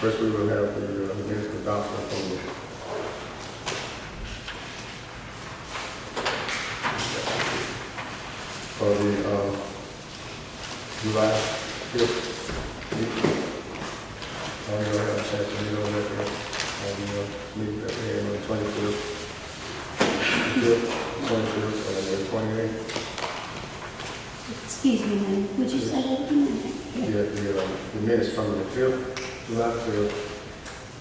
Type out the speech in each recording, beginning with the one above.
First, we will have the minutes adoption from for the July 5th meeting. I'm going to have a chance to meet on that meeting that we had on the 25th, 25th, and the 28th. Excuse me, ma'am, would you say that again? The minutes from the 5th, July 5th,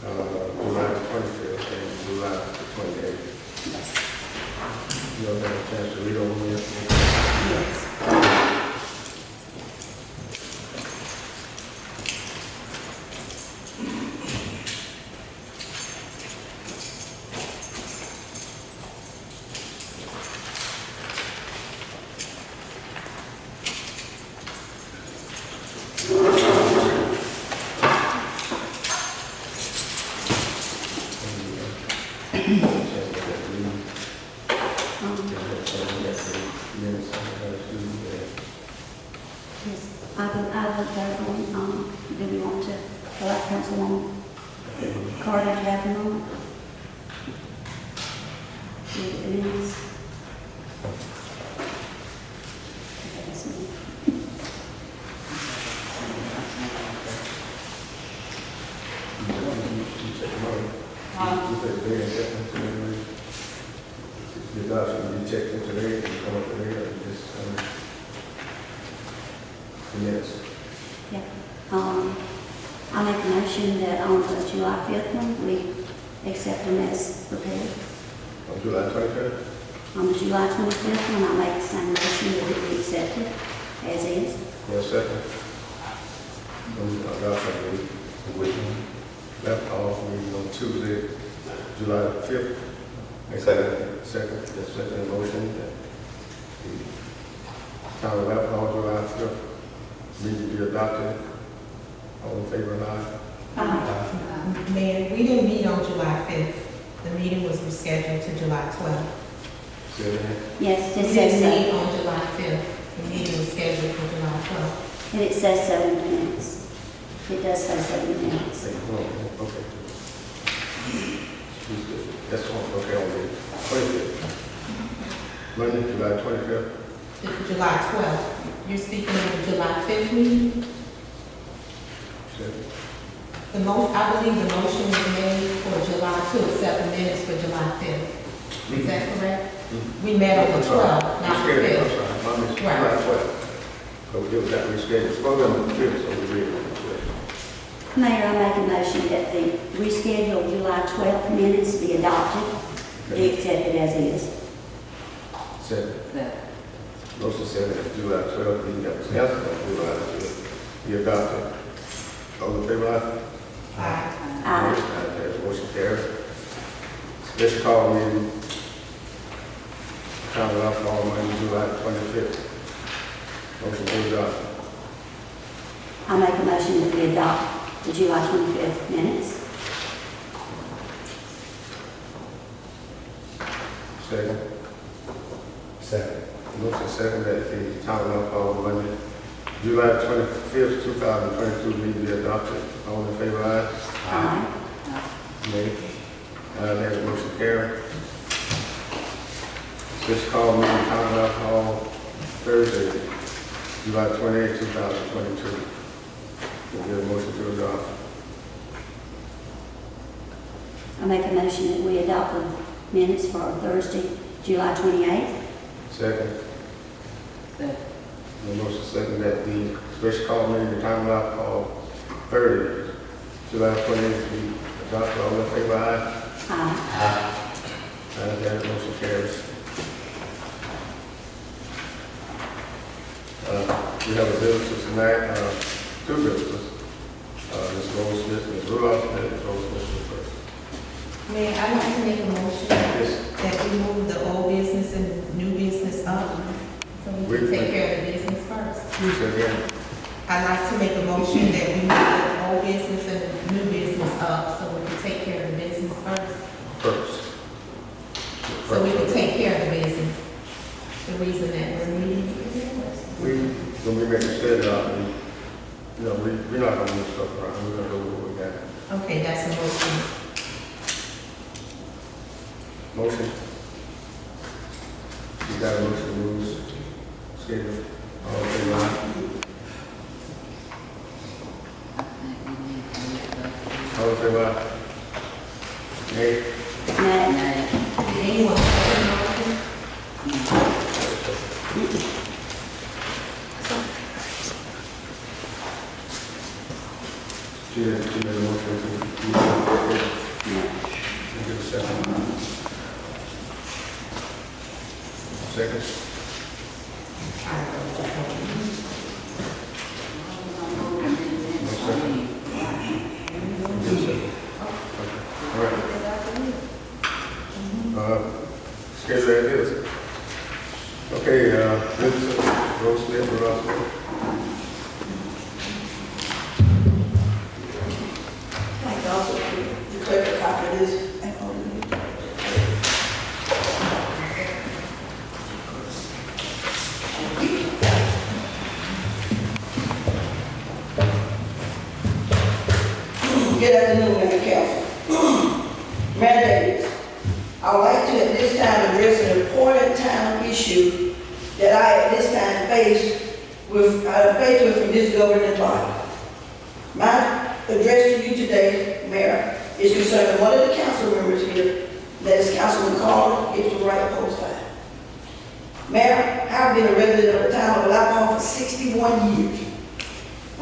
July 25th, and July 28th. Yes. You all have a chance to read over them? Yes. Yes, I would therefore, do we want to elect Councilwoman Carter to have them on? It is. Okay, that's me. You checked into today and come up today and just yes. Yeah. I make a motion that on the July 5th one, we accept them as prepared. On July 23rd? On the July 25th one, I make the same motion that it be accepted as is. Yes, second. Left off meeting on Tuesday, July 5th. Second, yes, second motion that the town of Alapaha, July 5th, meeting be adopted. All in favor, aye? Mayor, we didn't meet on July 5th. The meeting was rescheduled to July 12th. Say it again. Yes, We it says didn't meet so. on July 5th. The meeting was scheduled for July 12th. And it says 7 minutes. It does say 7 minutes. Say, oh, okay. That's all, okay, on the 25th. Monday, July 25th. July 12th. You're speaking of the July 5th meeting? Second. I believe the motion was made for July to accept the minutes for July 5th. Is that correct? We met on the 12th, not the 5th. I'm sorry, my mistake. July 12th. So it was that rescheduled. Supposed on the 5th, so we read it. Mayor, I make a motion that the rescheduled July 12th minutes be adopted, be accepted as is. Second. Motion second, that July 12th, meeting that was canceled on July 12th, be adopted. All in favor, aye? Aye. Aye. Motion carries. Special call meeting, town of Alapaha, Monday, July 25th. Motion to adopt. I make a motion that we adopt the July 25th minutes. Second. Second. Motion second that the town of Alapaha, Monday, July 25th, 2022, meeting be adopted. All in favor, aye? Aye. Nay. That motion carried. Special call meeting, town of Alapaha, Thursday, July 28th, 2022. We'll get a motion to adopt. I make a motion that we adopt the minutes for Thursday, July 28th. Second. The motion second that the special call meeting, the time of Alapaha, Thursday, July 28th, be adopted. All in favor, aye? Aye. That motion carries. We have a visitors tonight, two visitors. Ms. Goldsmith, Ms. Rudolph, and Ms. Goldsmith first. Mayor, I'd like to make a motion that we move the old business and new business up, so we can take care of the business first. You said again? I'd like to make a motion that we move the old business and the new business up, so we can take care of the business first. So we can take care of the business. The reason that we're meeting When we make a schedule out, we're not gonna move stuff around, we're gonna go with what we got. Okay, that's a motion. Motion. You got a motion, rules, schedule, all in favor, aye? All in favor, aye? Nay? Nay. Anyone second the motion? She made a motion to, give a second. Second. No second. Give a second. Okay. All right. Schedule as is. Okay, Rose Smith, Ross Smith. Like also, the clerk a copy of this and all of it. Good afternoon, Mayor Council. Mayor Davis, I would like to at this time address an important town issue that I at this time faced with from this governing body. My address to you today, Mayor, is concerning one of the council members here, that is Councilman Carter, gets the right post 5. Mayor, I've been a resident of the town of Alapaha for 61 years.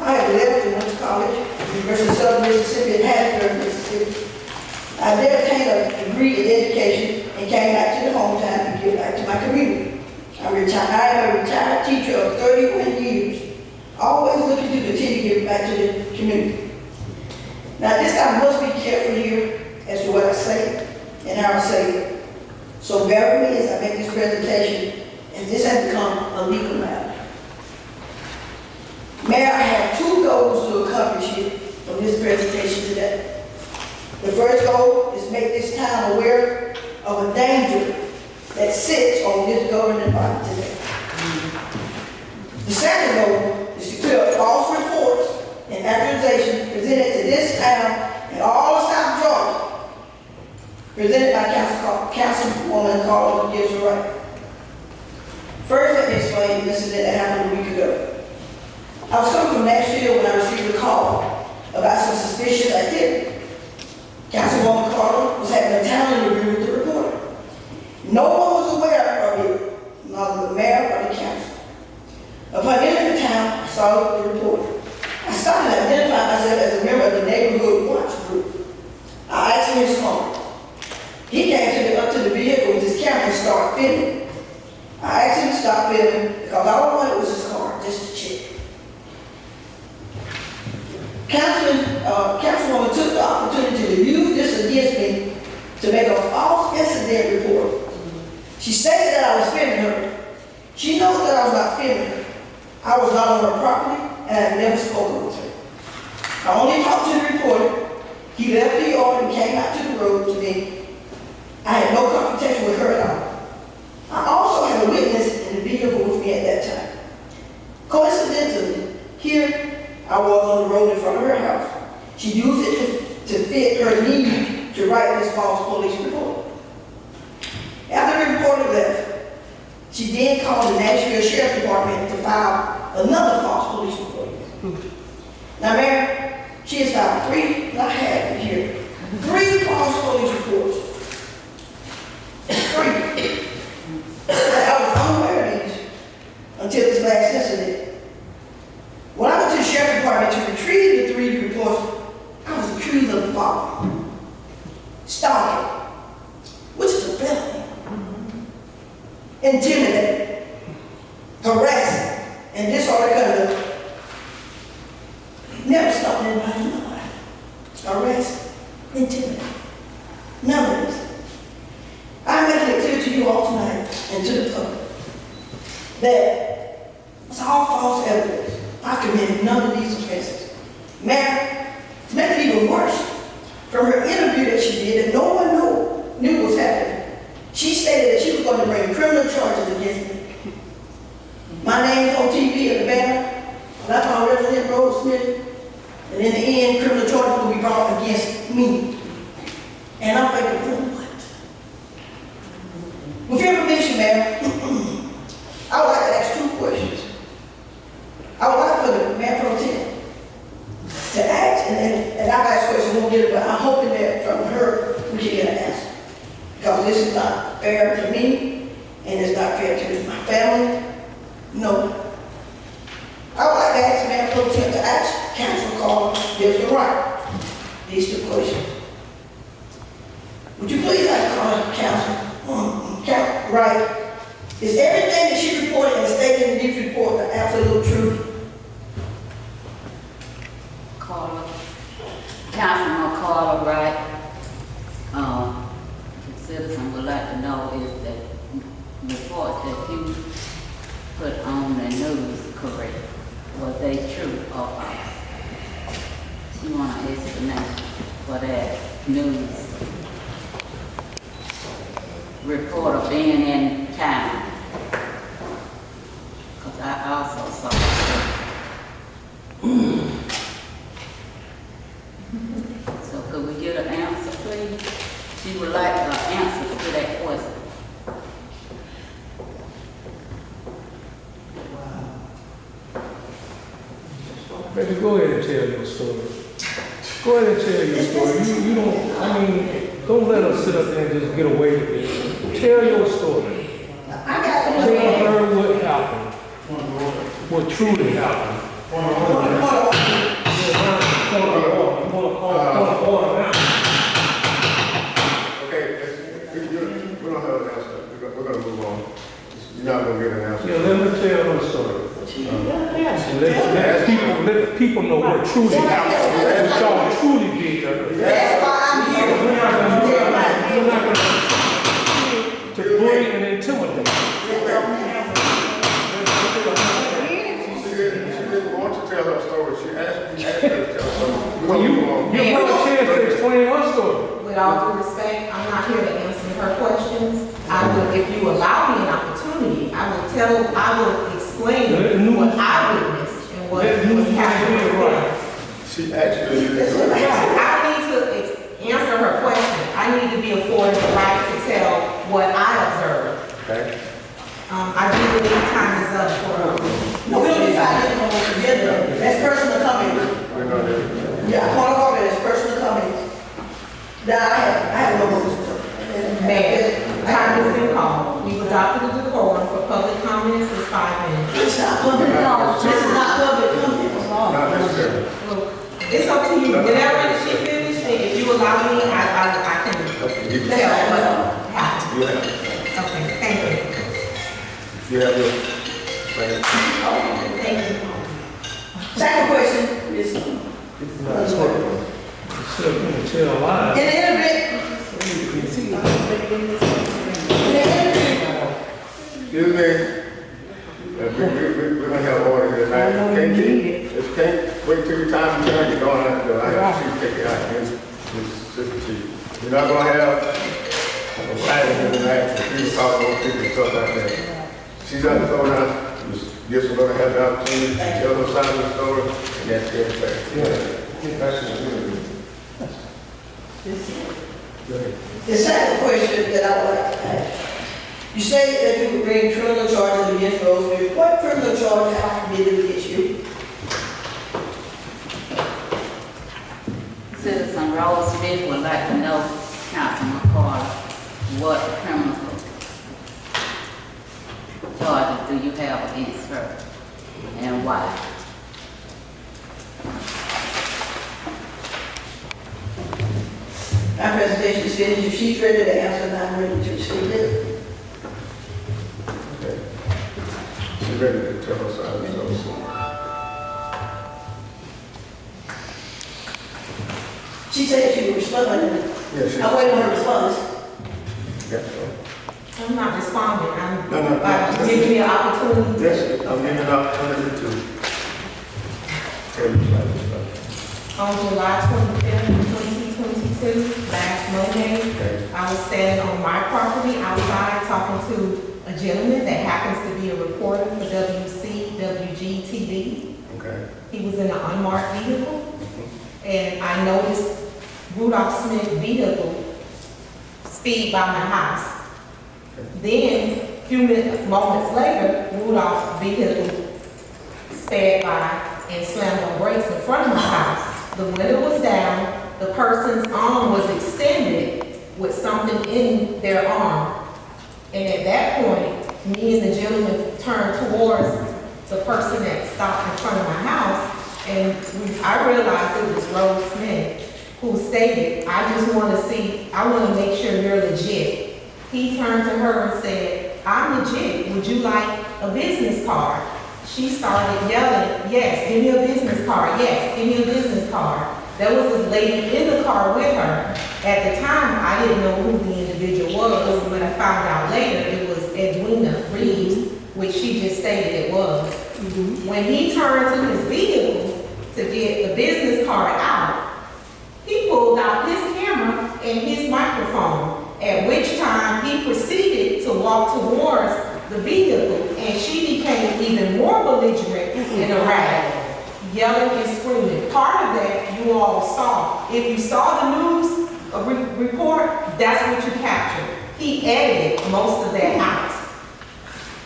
I have left and went to college, University of Southern Mississippi and Hattiesburg, Mississippi. I there obtained a degree in education and came back to the hometown to give back to my community. I am a retired teacher of 31 years, always looking to continue to give back to the community. Now this I must be careful here as to what I say and how I say it. So bear with me as I make this presentation, and this has become a legal matter. Mayor, I have 2 goals to accomplish here from this presentation today. The first goal is to make this town aware of a danger that sits on this governing body today. The second goal is to clear up false reports and accusations presented to this town and all of South Georgia, presented by Councilwoman Carter gives a right. First, let me explain the incident that happened a week ago. I was coming from Nashville when I received a call about some suspicious activity. Councilwoman Carter was having a town interview with the reporter. No one was aware of it, neither the mayor or the council. Upon entering the town, I saw the reporter. I started to identify myself as a member of the neighborhood watch group. I asked him his car. He came up to the vehicle with his camera and started filming. I asked him to stop filming because all I wanted was his car, just to check. Councilwoman took the opportunity to use this against me to make a false incident report. She stated that I was filming her. She knows that I was not filming her. I was not on her property and I had never spoken with her. I only talked to the reporter. He left the yard and came out to the road to me. I had no confrontation with her at all. I also had a witness in the vehicle with me at that time. Coincidentally, here I was on the road in front of her house. She used it to fit her need to write this false police report. After the reporter left, she then called the Nashville Sheriff Department to file another false police report. Now, Mayor, she has filed 3, and I have it here, 3 false police reports. 3. I was unaware of these until this last incident. When I went to the Sheriff Department to retrieve the 3 reports, I was accused of fraud, stalking, which is a felony, intimidating, harassing, and disorderly conduct. Never stopped anybody in my life. Arrest, intimidating, none of this. I'm making it clear to you all tonight and to the public that it's all false evidence. I committed none of these offenses. Mayor, to make it even worse, from her interview that she did, that no one knew what was happening, she stated that she was going to bring criminal charges against me. My name is on TV in the banner, Alapaha resident Rose Smith, And in the end, criminal charges will be brought against me. And I'm thinking, for what? With your permission, ma'am, I would like to ask 2 questions. I would like for the mayor pro tem to ask, and I've asked questions, won't get it, but I'm hoping that from her, we can get an answer. Because this is not fair to me, and it's not fair to my family. No. I would like to ask Mayor Pro Tem to ask Council Carl, there's a right. These 2 questions. Would you please ask Council, right? Is everything that she reported and stated in this report the absolute truth? Carla, Councilman Carla, right? The citizen would like to know is that report that you put on the news correct? Was they true or false? She want an explanation for that news reporter being in town. Because I also saw it. So could we get an answer, please? She would like an answer to that question. Baby, go ahead and tell your story. Go ahead and tell your story. You don't, I mean, don't let us sit up there and just get away with it. Tell your story. I got one. Tell her what happened. What truly happened. Okay, we don't have an answer. We're gonna move on. You're not gonna get an answer. Yeah, let me tell her story. Let the people know what truly happened. What y'all truly did to her. That's why I'm here. We're not gonna to bring and intimidate. She didn't want to tell her story. She asked her to tell her story. We're gonna move on. Give her a chance to explain her story. With all due respect, I'm not here to answer her questions. I will, if you allow me an opportunity, I will explain what I witnessed and what was happening. She actually, I need to answer her question. I need to be afforded the right to tell what I observed. okay. I do believe time is up for, No, we don't decide it on the agenda. That's personal comment. We're not there. Yeah, point of order, that's personal comment. Now, I have no motion. Mayor, time has been called. We've adopted a decorum for public comments is 5 minutes. It's not public comment. This is not public comment. Not necessarily. Look, it's up to you. Whenever she finished, if you allow me, I can Okay, you tell what happened. have, Okay, thank you. you have your plan. Thank you. Second question is, in Tell lies. the interview, Excuse me. We're gonna have order here tonight. Can't wait till your time to turn. You're going out there. I have to take it out. You're not gonna have a fight here tonight. People talk about people and stuff like that. She's on the phone now. Yes, we're gonna have the opportunity to tell her side of the story, and that's it. the second question that I would like to ask. You say that you would bring criminal charges against Rosemary. What criminal charge have I committed against you? Citizen Rose Smith would like to know, Councilman Carter, what criminal charges do you have against her and why? My presentation is finished. If she's ready to answer, then I'm ready to receive it. Okay. She's ready to tell us how to know. She said she would respond. Yeah, I'm waiting on her response. Yeah, so. I'm not responding. I'm No. giving me an opportunity. Yes, I'm giving an opportunity to tell you about this stuff. On July 25th, 2022, last Monday, Okay. I was standing on my property outside talking to a gentleman that happens to be a reporter for WC, WGTV. Okay. He was in an unmarked vehicle. and I noticed Rudolph Smith's vehicle speed by my house. Then, a few moments later, Rudolph's vehicle sped by and slammed on brakes in front of my house. The window was down, the person's arm was extended with something in their arm. And at that point, me and the gentleman turned towards the person that stopped in front of my house, and I realized it was Rose Smith, who stated, I just want to make sure you're legit. He turned to her and said, I'm legit, would you like a business card? She started yelling, yes, give me a business card, yes, give me a business card. There was this lady in the car with her. At the time, I didn't know who the individual was. When I found out later, it was Edwina Reeves, which she just stated it was. When he turned to his vehicle to get the business card out, he pulled out his camera and his microphone, at which time he proceeded to walk towards the vehicle, and she became even more belligerent and erratic, yelling and screaming. Part of that you all saw. If you saw the news report, that's what you captured. He edited most of that out.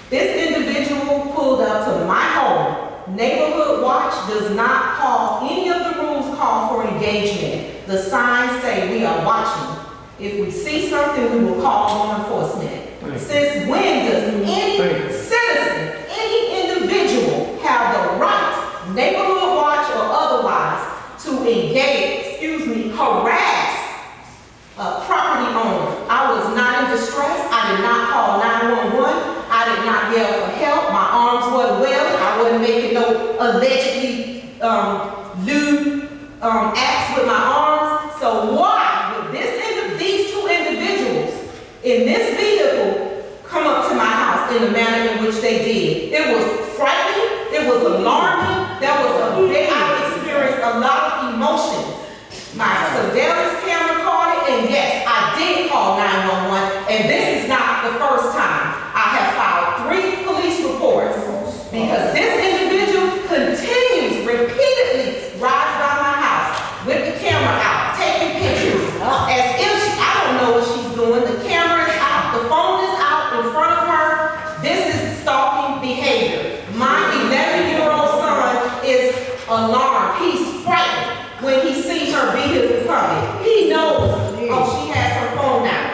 This individual pulled up to my home. Neighborhood Watch does not call any of the rules call for engagement. The signs say we are watching. If we see something, we will call law enforcement. Since when does any citizen, any individual have the right, Neighborhood Watch or otherwise, to harass a property owner? I was not in distress. I did not call 911. I did not yell for help. My arms weren't well. I wasn't making no allegedly lewd acts with my arms. So why would these two individuals in this vehicle come up to my house in the manner in which they did? It was frightening. It was alarming. I experienced a lot of emotions. My surveillance camera caught it, and yes, I did call 911, and this is not the first time. I have filed 3 police reports because this individual continues repeatedly rides by my house with the camera out, taking pictures as if I don't know what she's doing. The camera is out, the phone is out in front of her. This is stalking behavior. My 11-year-old son is alarmed. He's frightened when he sees her vehicle coming. He knows, oh, she has her phone out.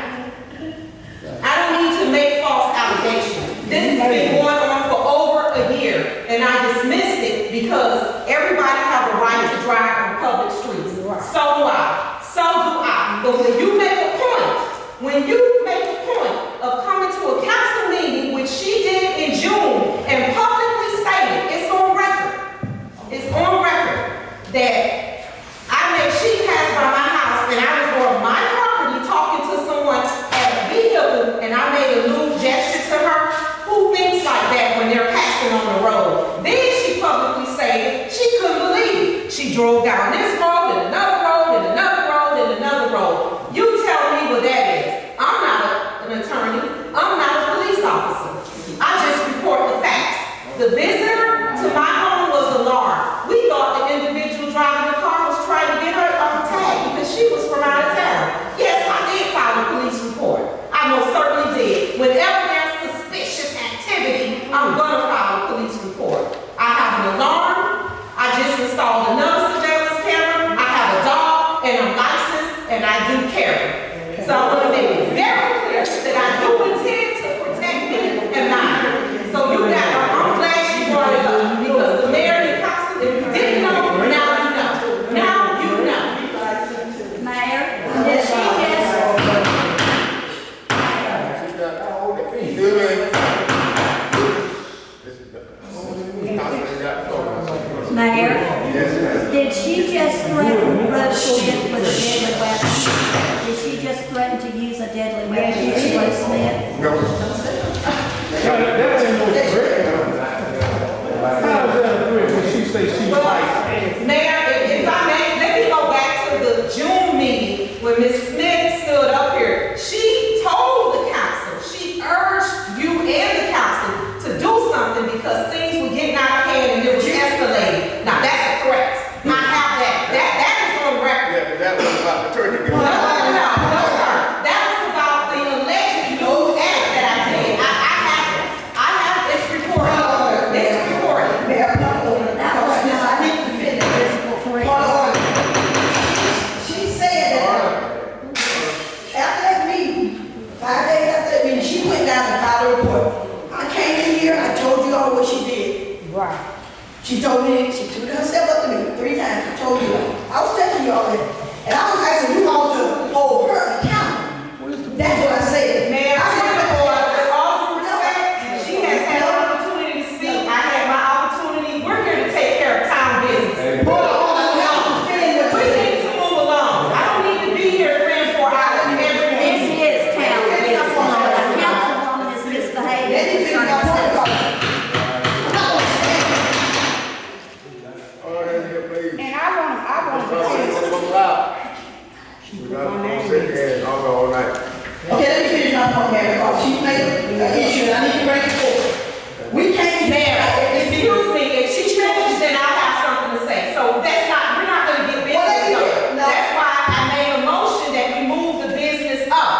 I don't need to make false allegations. This has been going on for over a year, and I dismissed it because everybody has a right to drive on public streets. So do I. So do I. But when you make a point of coming to a council meeting, which she did in June, and publicly stated, it's on record, that she passed by my house and I was on my property talking to someone at a vehicle, and I made a lewd gesture to her. Who thinks like that when they're passing on the road? Then she publicly stated she couldn't believe it. She drove down this road and another road and another road and another road. You tell me what that is. I'm not an attorney. I'm not a police officer. I just report the facts. The visitor to my home was alarmed. We thought the individual driving the car was trying to get her tagged because she was from out of town. Yes, I did file a police report. I most certainly did. Whenever there's suspicious activity, I'm going to file a police report. I have an alarm. I just installed another surveillance camera. I have a dog, and I'm licensed, and I do carry. So I want to make it very clear that I do intend to protect me and mine. So I'm glad she brought it up, because the mayor and council, if you didn't know, now you know. Now you know. Mayor, did she just, Mayor, did she just threaten Rose Smith with a deadly weapon? Did she just threaten to use a deadly weapon against Rose Smith? No. That ain't no threat. How is that a threat when she say she's fighting? Mayor, if I may, let me go back to the June meeting when Ms. Smith stood up here. She told the council, she urged you and the council to do something because things were getting out of hand and it was escalating. Now that's a threat. I have that. That is on please. And I want to say, We're not gonna sit here and argue all night. Okay, let me finish my point, Mayor, because she made an issue, and I need to bring it forward. We can't. Mayor, excuse me, if she finished, then I'll have something to say. So that's not, we're not gonna get business done. No. That's why I made a motion that we move the business up.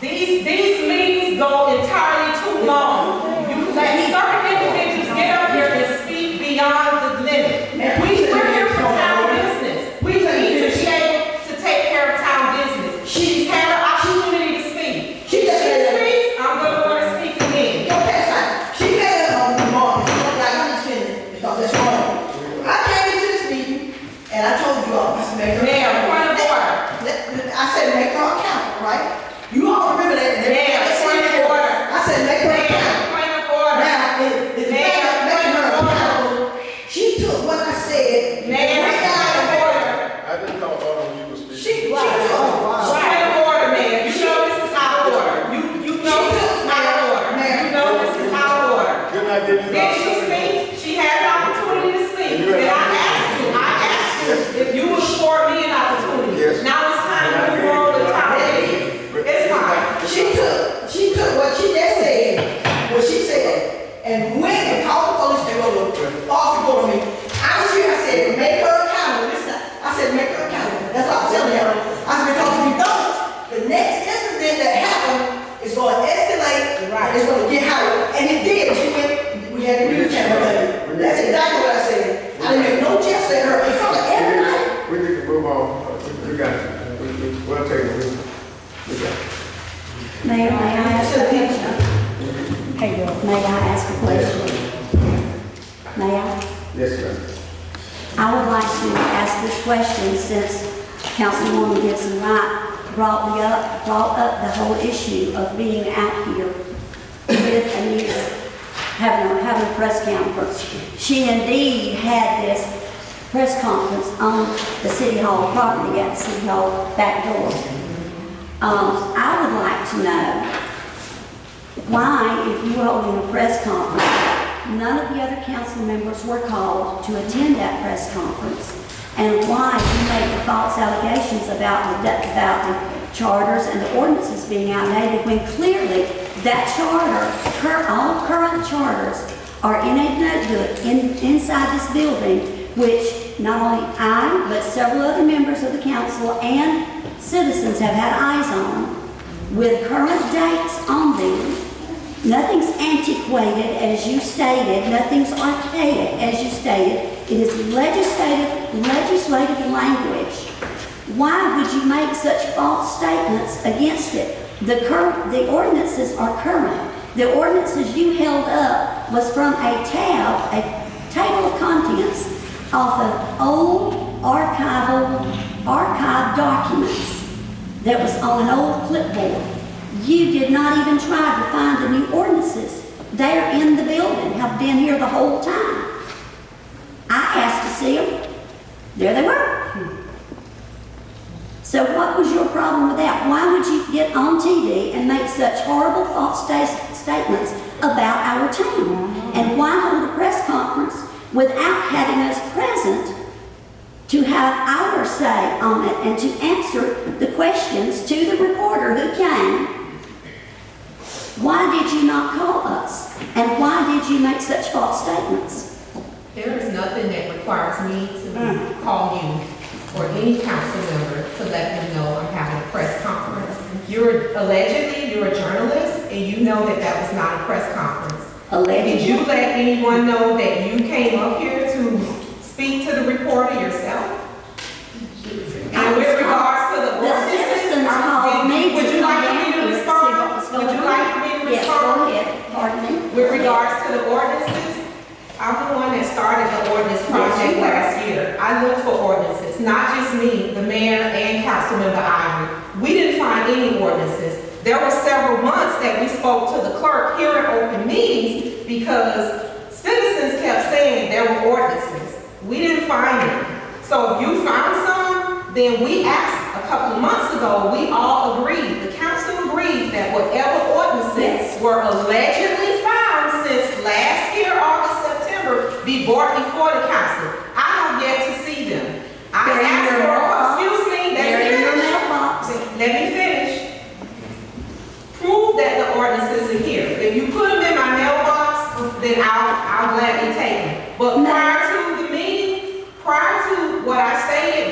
These meetings go entirely too long. You let certain individuals get up here and speak beyond the limit. We're here for town business. We need to be able to take care of town business. She's had an opportunity to speak. She just She speaks, I'm gonna want to speak again. Yo, that's fine. She made it on the morning, like I'm just finished, because that's wrong. I came into this meeting, and I told you all, I said, make her. Mayor, point of order. I said, make her accountable, right? You all remember that? Mayor, point of order. I said, make her Mayor, accountable. point of order. Now, if Mayor, making her point of order. accountable, she took what I said. Mayor, right point out of of it. order. I just called order when you were speaking. She took. Point of order, Mayor. You know this is out of order. You know this is out of order. You know this is out of order. Didn't I give you the Did she opportunity? speak? She had an opportunity to speak. And I asked you if you would afford me an opportunity. Yes. Now it's time to move on to town meeting. It's fine. She took what she just said, what she said, and went and called the police, they were off and on me. I was here, I said, make her accountable. Listen, I said, make her accountable. That's what I was telling her. I said, because if you don't, the next incident that happened is going to escalate, and it's going to get higher. And it did. She went, we had to read the camera thing. That's exactly what I said. I didn't make no jest at her in front of everybody. We need to move on. We got it. We'll take it. We got it. Mayor, may I ask a question? hey, girl. May I ask a question? May I? Yes, ma'am. I would like to ask this question since Councilwoman Gibson Wright brought up the whole issue of being out here with a news, having a press conference. She indeed had this press conference on the City Hall property at the City Hall back door. I would like to know why, if you were holding a press conference, none of the other council members were called to attend that press conference, and why you made the false allegations about the charters and the ordinances being outdated, when clearly that charter, all current charters are in a notebook inside this building, which not only I, but several other members of the council and citizens have had eyes on, with current dates on them. Nothing's antiquated, as you stated. Nothing's archaic, as you stated. It is legislative language. Why would you make such false statements against it? The ordinances are current. The ordinances you held up was from a table of contents off of old archived documents that was on an old clipboard. You did not even try to find the new ordinances. They're in the building, have been here the whole time. I asked to see them. There they were. So what was your problem with that? Why would you get on TV and make such horrible false statements about our town? And why hold a press conference without having us present to have our say on it and to answer the questions to the reporter who came? Why did you not call us? And why did you make such false statements? There is nothing that requires me to call you or any council member to let them know I'm having a press conference. You're a journalist, and you know that that was not a press conference. Allegedly. Did you let anyone know that you came up here to speak to the reporter yourself? And with regards to the citizens called me would you to like come for me down to here to see what was respond? going Would you on. like for me to Yes, respond? go ahead. Pardon me. With regards to the ordinances, I'm the one that started the ordinance project last year. I look for ordinances, not just me, the mayor and Councilmember Ivory. We didn't find any ordinances. There were several months that we spoke to the clerk here at open meetings because citizens kept saying there were ordinances. We didn't find them. So if you found some, then we asked a couple of months ago, we all agreed, the council agreed that whatever ordinances were allegedly found since last year, August, September, be brought before the council. I have yet to see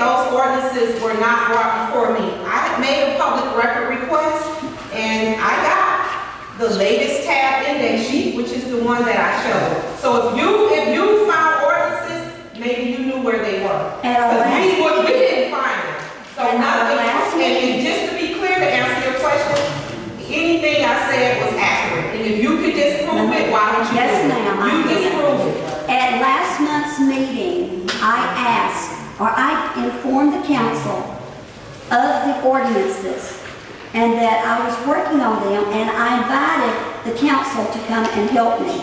those ordinances were not brought before me. I had made a public record request, and I got the latest tab index sheet, which is the one that I showed. So if you found ordinances, maybe you knew where they were. Because we didn't find them. So and just to be clear, to answer your question, anything I said was accurate. And if you could disprove it, why don't you? Yes, ma'am, I You can. disprove it. At last month's meeting, I informed the council of the ordinances and that I was working on them, and I invited the council to come and help me.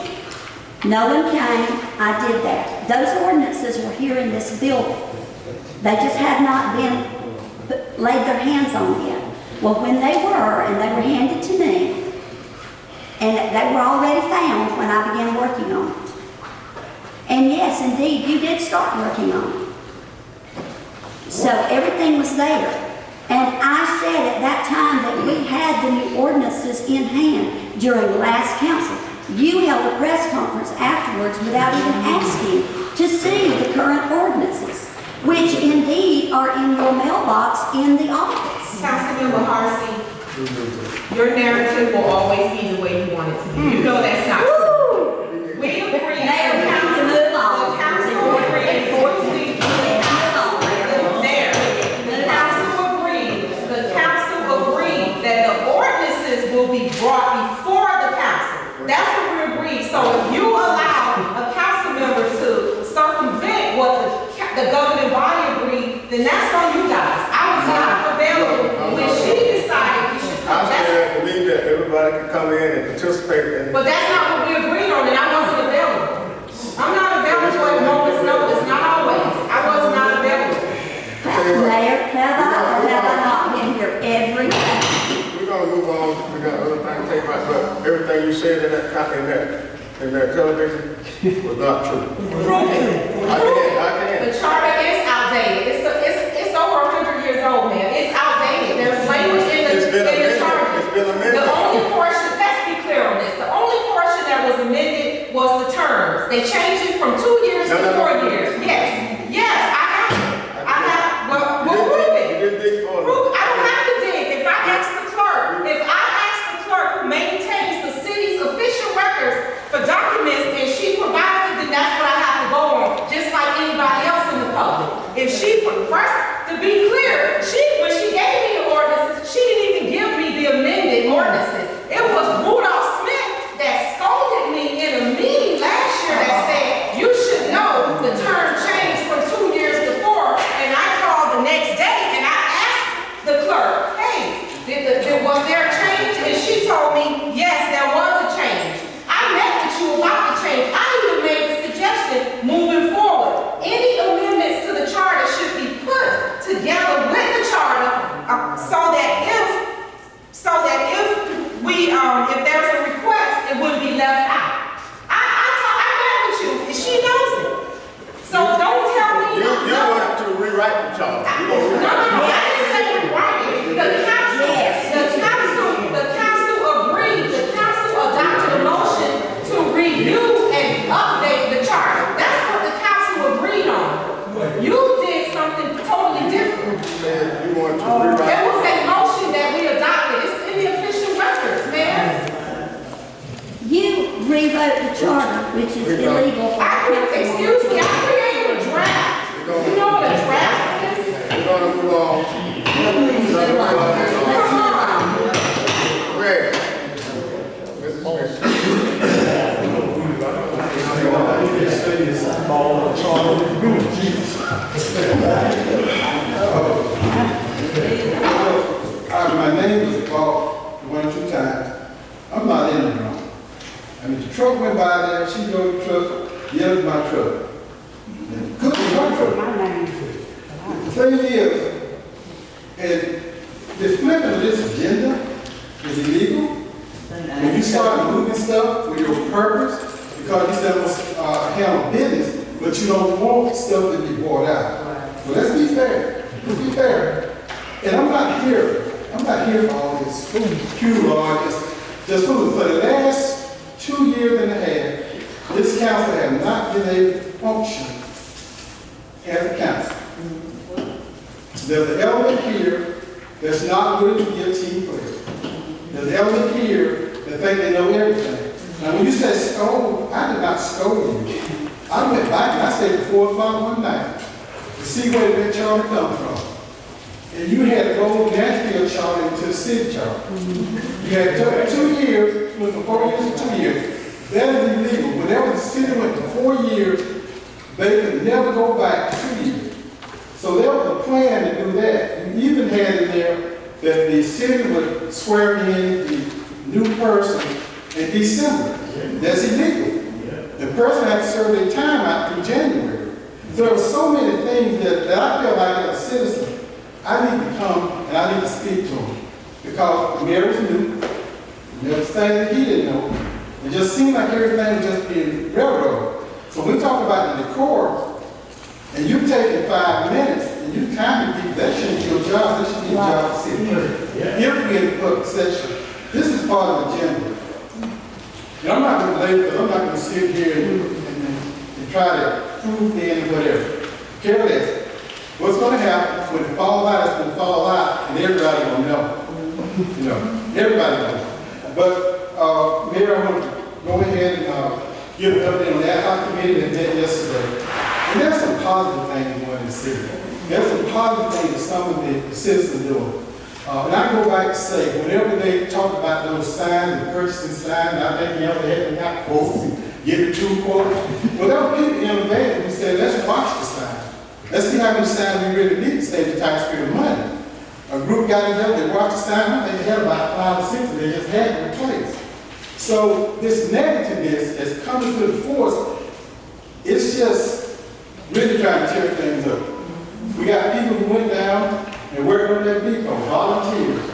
No one came, I did that. Those ordinances were here in this building. They just had not been laid their hands on yet. Well, when they were, and they were handed to me, and they were already found when I began working on it. And yes, indeed, you did start working on it. So everything was there. And I said at that time that we had the new ordinances in hand during the last council. You held a press conference afterwards without even asking to see the current ordinances, which indeed are in your mailbox in the office. Councilmember Harsey, your narrative will always be the way you want it to be. You know that's not true. We agree. Mayor, we have to move on. The council agreed. The council agreed that the ordinances will be brought before the council. That's what we agreed. So if you allow a council member to circumvent what the governing body agreed, then that's on you guys. I was not available when she decided we should I come. said, believe that everybody can come in and participate in. But that's not what we agreed on, and I wasn't available. I'm not available at moment's notice, not always. I was not available. Mayor, have I or have I not been here every day? We're gonna move on, we got other things to take about, but everything you said in that television was not true. Prove it. I can't. The charter is outdated. It's over 100 years old, man. It's outdated. There's language in the charter. It's been amended. The only portion, let's be clear on this, the only portion that was amended was the terms. They changed it from 2 years to 4 years. Yes, I have it. Well, prove it. You didn't dig for it. Prove it. I don't have to dig. If I ask the clerk who maintains the city's official records for documents and she provides it, then that's what I have to go on, just like anybody else in the public. If she, first, to be clear, when she gave me the ordinances, she didn't even give me the amended ordinances. It was Rudolph Smith that scolded me in a meeting last year that said, you should know the term changed from 2 years to 4, and I called the next day and I asked the clerk, hey, was there a change? And she told me, yes, there was a change. I met with you about the change. I even made a suggestion moving forward. Any amendments to the charter should be put together with the charter so that if there's a request, it wouldn't be left out. I met with you, and she knows it. So don't tell me. You wanted to rewrite the charter. No, I didn't say rewrite it. The council agreed. The council adopted a motion to review and update the charter. That's what the council agreed on. You did something totally different. You wanted to rewrite. There was a motion that we adopted. It's in the official records, man. You rewrote the charter, which is illegal. Excuse me, I created a draft. You know what a draft is? We're gonna move on. Please, let's move on. Greg. My name was called 1 or 2 times. I'm not in the wrong. I mean, the truck went by there, she drove the truck, yelled at my truck. And cooked my truck. My name. The thing is, and the flipping of this agenda is illegal. When you start moving stuff for your purpose, because you said handle business, but you don't want stuff to be brought out. So let's be fair. Let's be fair. And I'm not here for all this food or just food. For the last 2 years and a half, this council has not been able to function as a council. There's an element here that's not willing to be a team player. There's an element here that think they know everything. Now, when you say scold, I did not scold you. I went back and I stayed at 4 o'clock one night to see where that charter come from. And you had to go Nashville charter into the city charter. You had 2 years, went from 4 years to 2 years. That is illegal. Whenever the city went to 4 years, they could never go back to 2 years. So there was a plan to do that. You even had in there that the city would swear in the new person in December. That's illegal. The person had to serve their time out through January. So there were so many things that I feel like as a citizen, I need to come and I need to speak to him. Because the mayor was new. There was things that he didn't know. It just seemed like everything was just being railroaded. So we talk about the decor, and you taking 5 minutes, and you timing people, that shouldn't be your job, that should be your job as city clerk. If we in the public session, this is part of the agenda. And I'm not going to label it, I'm not going to sit here and try to prove in whatever. Care less. What's going to happen when it falls out, it's going to fall out, and everybody going to know. You know, everybody knows. But, Mayor, I want to go ahead and give an update on the ad hoc committee that met yesterday. And there's some positive things going in the city. There's some positive things that some of the citizens are doing. And I go back to say, whenever they talk about those signs, the purchasing signs, I think they got quotes and give it 2 quotes. Well, there were people innovative who said, let's watch the sign. Let's see how many signs we really need to save the taxpayer money. A group got together, they watched the sign, I think they had about 5 or 6, and they just had to replace. So this negativeness that's coming to the force, it's just really trying to tear things up. We got people who went down and worked on that depot, volunteers.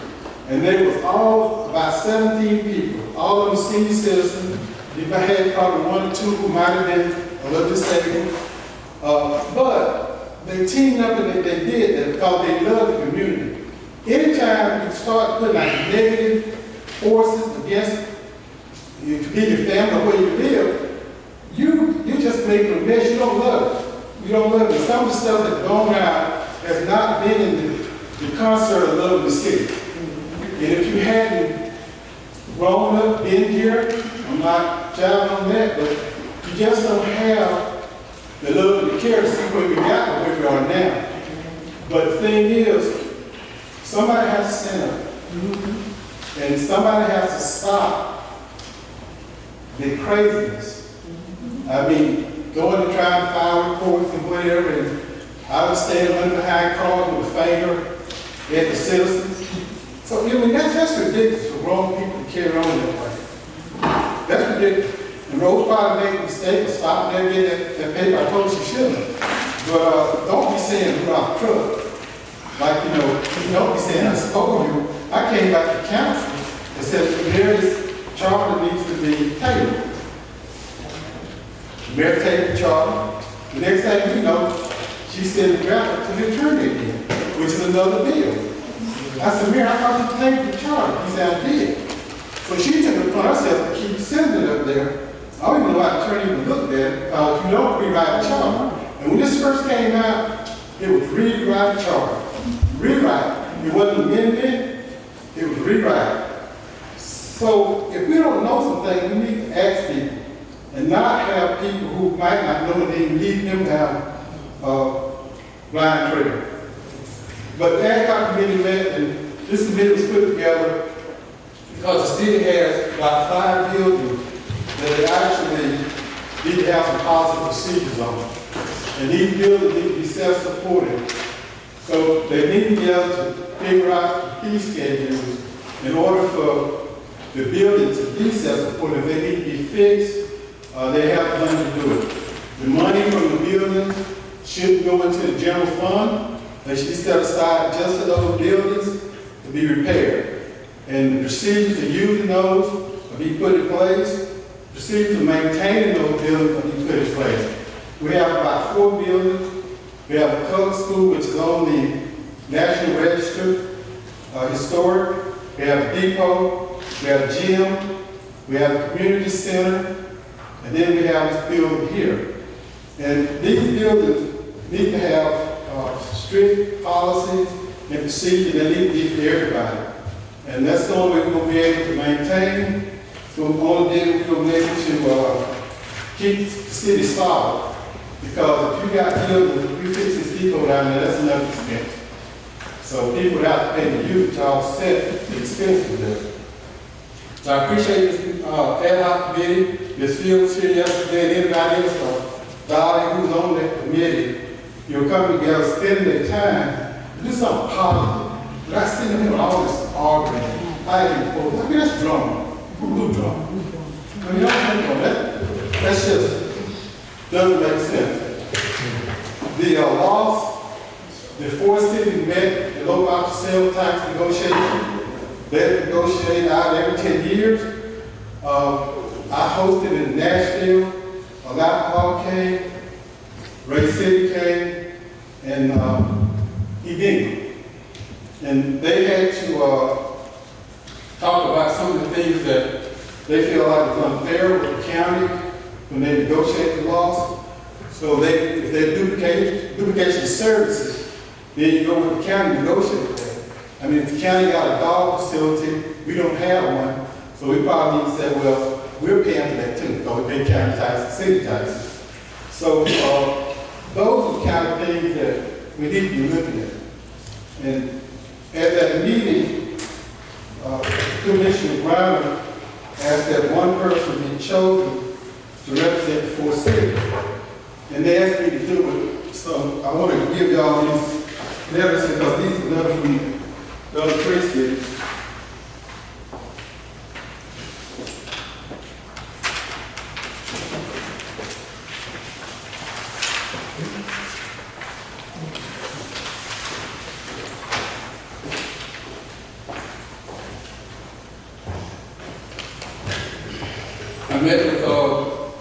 And they was all about 17 people, all of them senior citizens. You had probably 1 or 2 who might have been a little disabled. But they teamed up and they did that because they love the community. Anytime you start putting like negative forces against you, to be your family or where you live, you just make a mess. You don't love it. You don't love it. Some of the stuff that's going out has not been in the concert of love of the city. And if you hadn't grown up, been here, I'm not jiving on that, but you just don't have the love and the care to see where we got and where we are now. But the thing is, somebody has to stand up. And somebody has to stop the craziness. I mean, going to try and file reports and whatever, and I would stand under behind cars with a finger at the citizens. So, I mean, that's ridiculous for grown people to carry on that way. That's ridiculous. And Rose probably made a mistake of stopping there and getting that paper. I told her she shouldn't. But don't be saying we're off the truck. Like, don't be saying I spoke you. I came back to council and said the mayor's charter needs to be tabled. The mayor tabled the charter. The next thing you know, she sent the draft to the attorney again, which is another bill. I said, Mayor, I thought you tabled the charter. He said, I did. So she took it upon herself to keep sending it up there. I don't even know why the attorney even looked at it, because you don't rewrite the charter. And when this first came out, it was rewrite the charter. Rewrite. It wasn't amended, it was rewrite. So if we don't know something, we need to ask people and not have people who might not know and then lead them down blind trail. But the ad hoc committee met, and this committee was put together because the city has about 5 buildings that they actually need to have some policy procedures on. And these buildings need to be self-supported. So they need to be able to figure out the fee schedules in order for the buildings to be self-supported. If they need to be fixed, they have the money to do it. The money from the buildings shouldn't go into the general fund. They should be set aside just for those buildings to be repaired. And the procedures for using those will be put in place. Procedures for maintaining those buildings will be put in place. We have about 4 buildings. We have a colored school, which is on the National Register, historic. We have a depot. We have a gym. We have a community center. And then we have this building here. And these buildings need to have strict policies and procedures that need to be for everybody. And that's the only way we're gonna be able to maintain, so the only way we're gonna be able to keep the city solid. Because if you got buildings, if you fix this depot down there, that's another expense. So people have to pay the youth to offset the expenses there. So I appreciate this ad hoc committee, Ms. Fields here yesterday, and anybody else, Dolly, who's on that committee, you'll come together, spending their time, to do something positive. But I see them here with all this arguing, fighting for, I mean, that's drama. Who drama? I mean, that's just, doesn't make sense. The loss, the four cities met, the local option sales tax negotiation, they negotiate out every 10 years. I hosted in Nashville, Alapaha came, Ray City came, and Edinburgh. And they had to talk about some of the things that they feel like was unfair with the county when they negotiate the loss. So if they duplication of services, then you go with the county and negotiate with that. I mean, if the county got a dog facility, we don't have one, so we probably need to say, well, we're paying for that too, because we pay county taxes, city taxes. So those are the kind of things that we need to be looking at. And at that meeting, Commissioner Brown asked that one person be chosen to represent the four cities. And they asked me to do it, so I want to give y'all these letters because these are letters from the other three cities. I met with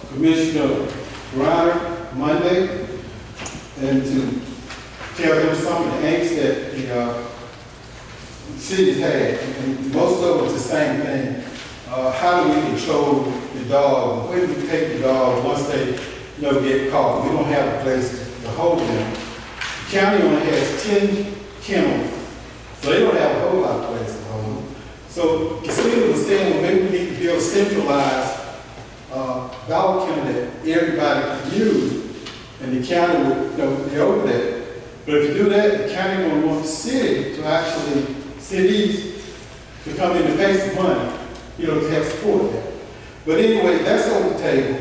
Commissioner Reiner Monday, and to tell him some of the angst that the cities had, and most of it was the same thing. How do we control the dog? Where do we take the dog once they get caught? We don't have a place to hold them. The county only has 10 kennels, so they don't have a whole lot of places to hold them. So the city was saying, well, maybe we need to build a centralized dog kennel that everybody can use, and the county would be over that. But if you do that, the county will want the city to actually, cities to come in and pay some money, to help support that. But anyway, that's on the table.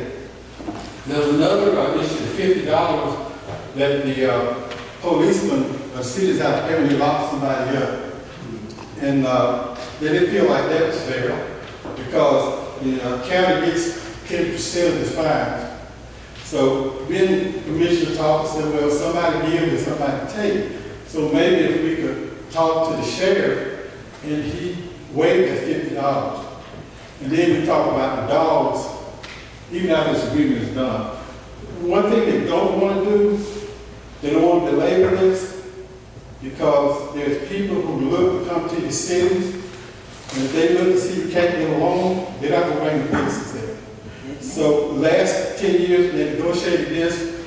There's another issue, $50 that the policemen of cities have to pay when they lock somebody up. And they didn't feel like that was fair because the county gets 10% of the fines. So then the commissioner talked and said, well, somebody give and somebody take. So maybe if we could talk to the sheriff and he waived that $50. And then we talk about the dogs, even after this agreement is done. One thing they don't want to do, they don't want to belabor this because there's people who look to come to your cities, and if they look to see you can't get along, they're not going to bring the business there. So last 10 years when they negotiated this,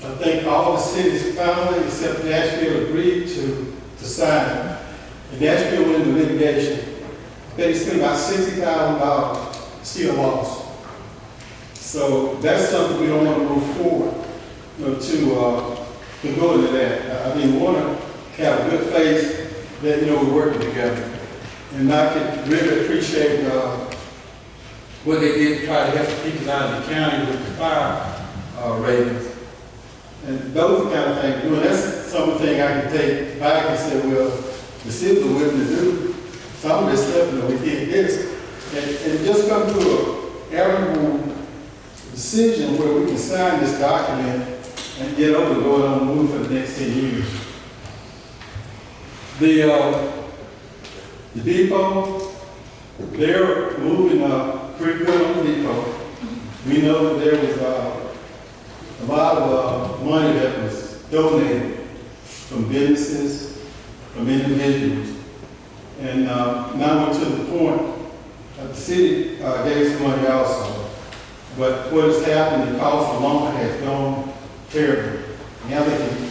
I think all the cities finally, except Nashville, agreed to sign. And Nashville went into litigation. They spent about $60,000, still lost. So that's something we don't want to move forward to go into that. I mean, we want to have a good faith that we're working together. And I can really appreciate what they did to try to help the people out of the county with the fire ratings. And those are the kind of things, that's something I can take back and say, well, the cities are willing to do some of this stuff, we did this. And just come to an amicable decision where we can sign this document and get over and go on and move for the next 10 years. The depot, they're moving pretty good on the depot. We know that there was a lot of money that was donated from businesses, from individuals. And now we're to the point that the city gave some money also. But what has happened, the cost of lumber has gone terribly. Now they can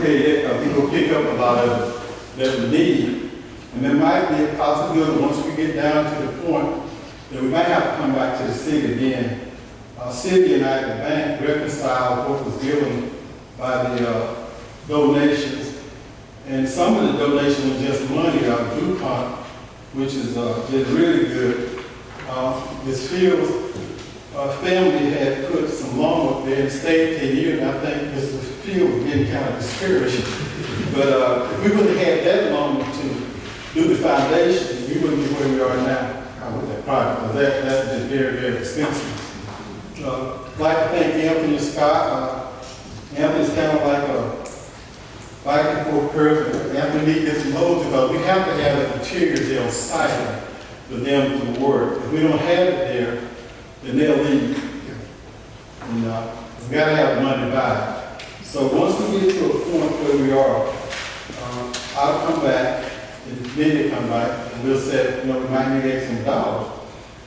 pay that, people pick up a lot of it that we need. And there might be a possibility, once we get down to the point, that we might have to come back to the city again. City and I at the bank reconciled what was given by the donations. And some of the donations were just money out of DuPont, which is really good. This Fields family had put some loan up there and stayed 10 years, and I think Mr. Field was getting kind of discouraged. But if we wouldn't have had that loan to do the foundation, we wouldn't be where we are now with that project, because that's just very, very expensive. I'd like to thank Anthony Scott. Anthony's kind of like a back and forth person. Anthony needs this loads because we have to have the materials there on site for them to work. If we don't have it there, then they'll leave. And we gotta have money to buy it. So once we get to a point where we are, I'll come back, and then they come back, and we'll say, we might need $8 some.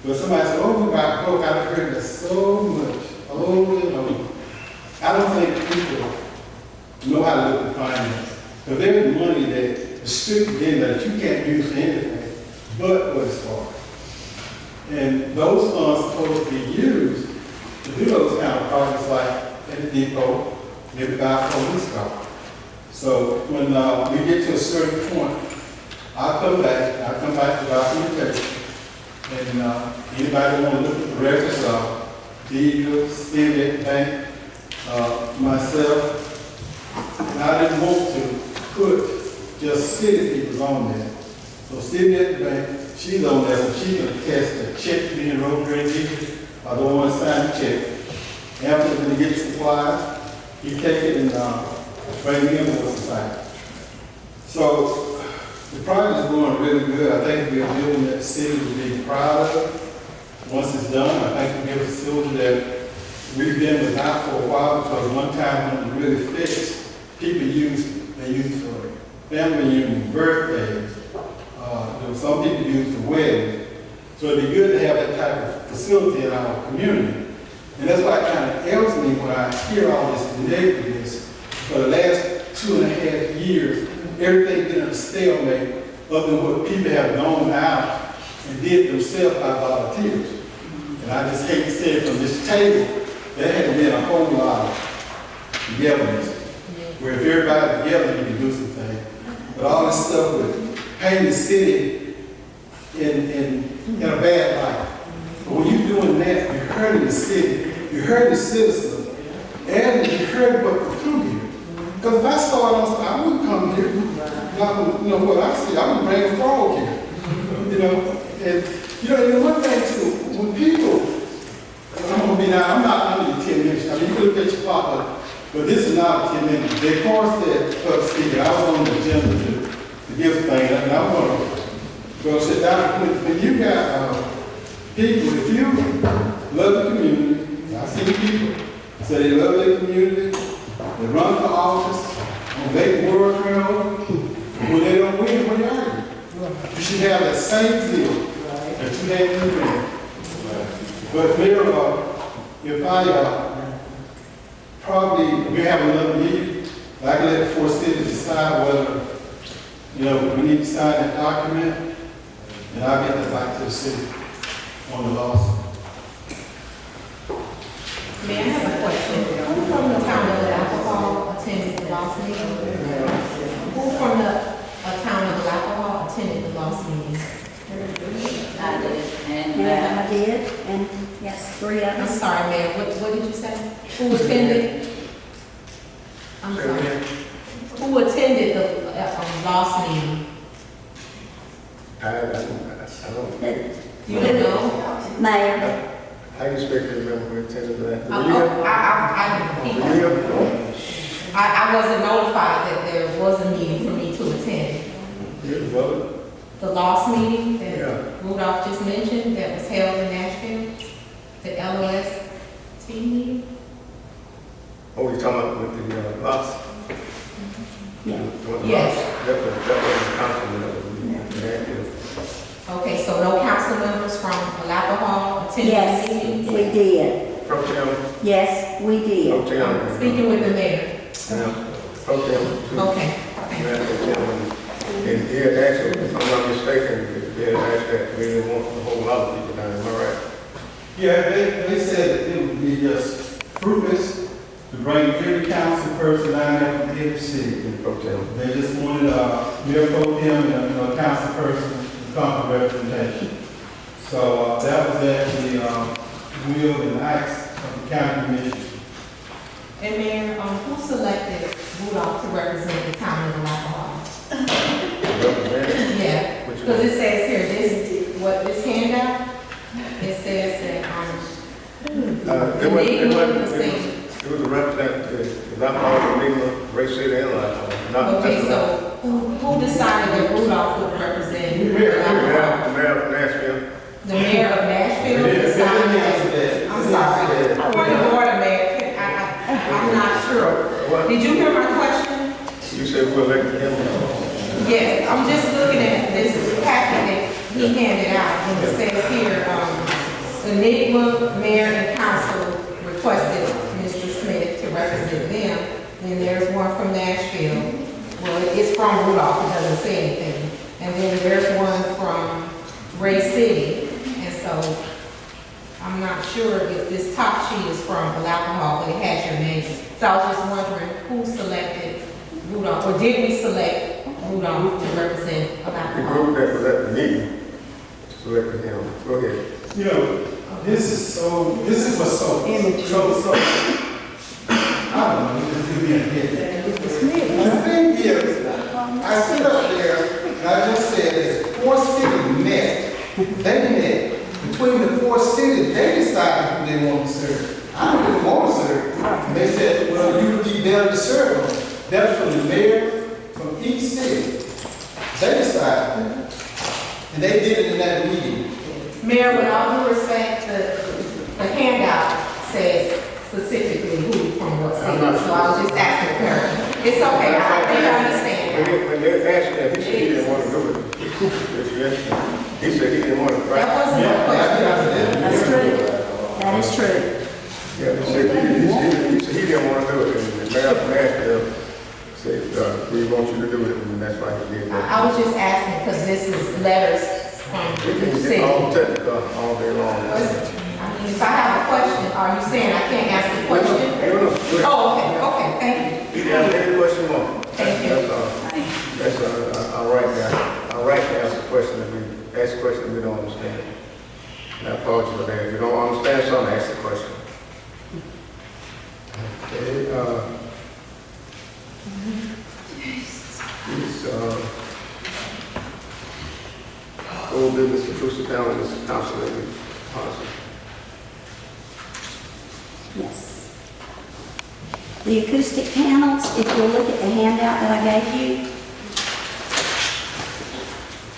But somebody said, oh, we got broke. I've heard that so much. Oh, I don't think people know how to look at finance. Because there's money that is strictly in that you can't use for anything but what it's for. And those funds are supposed to be used to do those kind of projects like at the depot, maybe buy a police car. So when we get to a certain point, I'll come back to documentation. And anybody want to look at the records of Deal, City, Bank, myself, and I didn't want to put just city people on there. So City at the Bank, she's on there, so she can attest that check being wrote during the I don't want to sign the check. After we get the supplies, he take it and bring the invoice aside. So the project is going really good. I think we're a building that the city will be proud of. Once it's done, I think we'll be a facility that we've been without for a while, because one time when it really fixed, people use it for family reunions, birthdays. Some people use it for weddings. So it'd be good to have that type of facility in our community. And that's why it kind of ails me when I hear all this negativeness. For the last 2.5 years, everything's been a stalemate other than what people have gone out and did themselves by volunteers. And I just hate to say it from this table, there had been a whole lot of togetherness, where if everybody together, you can do some things. But all this stuff with painting the city in a bad light. But when you're doing that, you're hurting the city, you're hurting the citizens, and you're hurting what we come here. Because if I started on something, I wouldn't come here. What I see, I would bring a frog here. And one thing too, when people, I'm not under 10 minutes. I mean, you can look at your clock, but this is not 10 minutes. They forced that speaker. I was on the agenda to give thing, and I want to go sit down. When you got people, if you love the community, I see people say they love their community, they run for office, and they work around. When they don't win, what are you? You should have that same zeal that you had in the win. But Mayor, if I probably, we have another meeting, I can let the 4 cities decide whether, we need to sign that document, and I'll get that back to the city on the lawsuit. May I have a question? Who from the town of Alapaha attended the last meeting? Who from the town of Alapaha attended the last meeting? I did, and Yeah, I did, and yes, 3 of I'm us. sorry, Mayor, what did you say? Who attended? I'm sorry. Who attended the last meeting? I don't, You don't know? Mayor, I expect to remember when attended that. I wasn't notified that there was a meeting for me to attend. You voted? The last meeting that Yeah. Rudolph just mentioned that was held in Nashville, the LOST meeting? Oh, you're talking about with the bus? yeah. Yes. That was the council. Okay, so no council members from Alapaha attended Yes, the meeting? we did. Pro Tem, Yes, we did. Pro Tem. Speaking with the mayor. Yeah. Okay. And he had asked, if I'm not mistaken, he had asked that we didn't want a whole lot of people down, am I right? Yeah, they said that it would be just fruitless to bring every council person down there from every city. They just wanted Mayor Pro Tem and a council person to come for representation. So that was actually will and acts of the county commission. And Mayor, who selected Rudolph to represent the town of Alapaha? Yeah, because it says here, this handout, it says that, It was a representative, not all the legal, Ray City and not. okay, so who decided that Rudolph would represent The mayor Alapaha? of Nashville. The mayor of Nashville decided that? I'm sorry. Point of order, Mayor. I'm not sure. Did you hear my question? You said we're electing him. Yes, I'm just looking at this packet that he handed out, and it says here, Enigma, mayor, and council requested Mr. Smith to represent them. And there's one from Nashville. Well, it's from Rudolph, it doesn't say anything. And then there's one from Ray City. And so I'm not sure if this top sheet is from Alapaha, but it has your name. So I was just wondering who selected Rudolph, or did we select Rudolph to represent The Alapaha? group that was at the meeting selected him. Go ahead. You know, this is what's so, I don't know, this is being hit. The thing is, I sit up there, and I just said, as 4 cities met, between the 4 cities, they decided who they want to serve. I didn't want to serve. And they said, well, you would be better to serve them. That's from the mayor, from each city. They decided. And they did it in that meeting. Mayor, with all due respect, the handout says specifically who from what city, so I was just asking her. It's okay, I understand. When they asked him, he said he didn't want to do it. He said he didn't want to. That wasn't a question. That's true. That is true. Yeah, he said he didn't want to do it. And the mayor of Nashville said, we want you to do it, and that's why he did that. I was just asking because this is letters from We the can city. get all technical all day long. I mean, if I have a question, are you saying I can't ask the question? No. Oh, okay, thank you. You have any question more? Thank you. That's all right now. All right to ask a question if we ask a question we don't understand. And I apologize for that. If you don't understand something, ask the question. Okay, old business, Acoustic County, this is council policy. Yes. The acoustic panels, if you'll look at the handout that I gave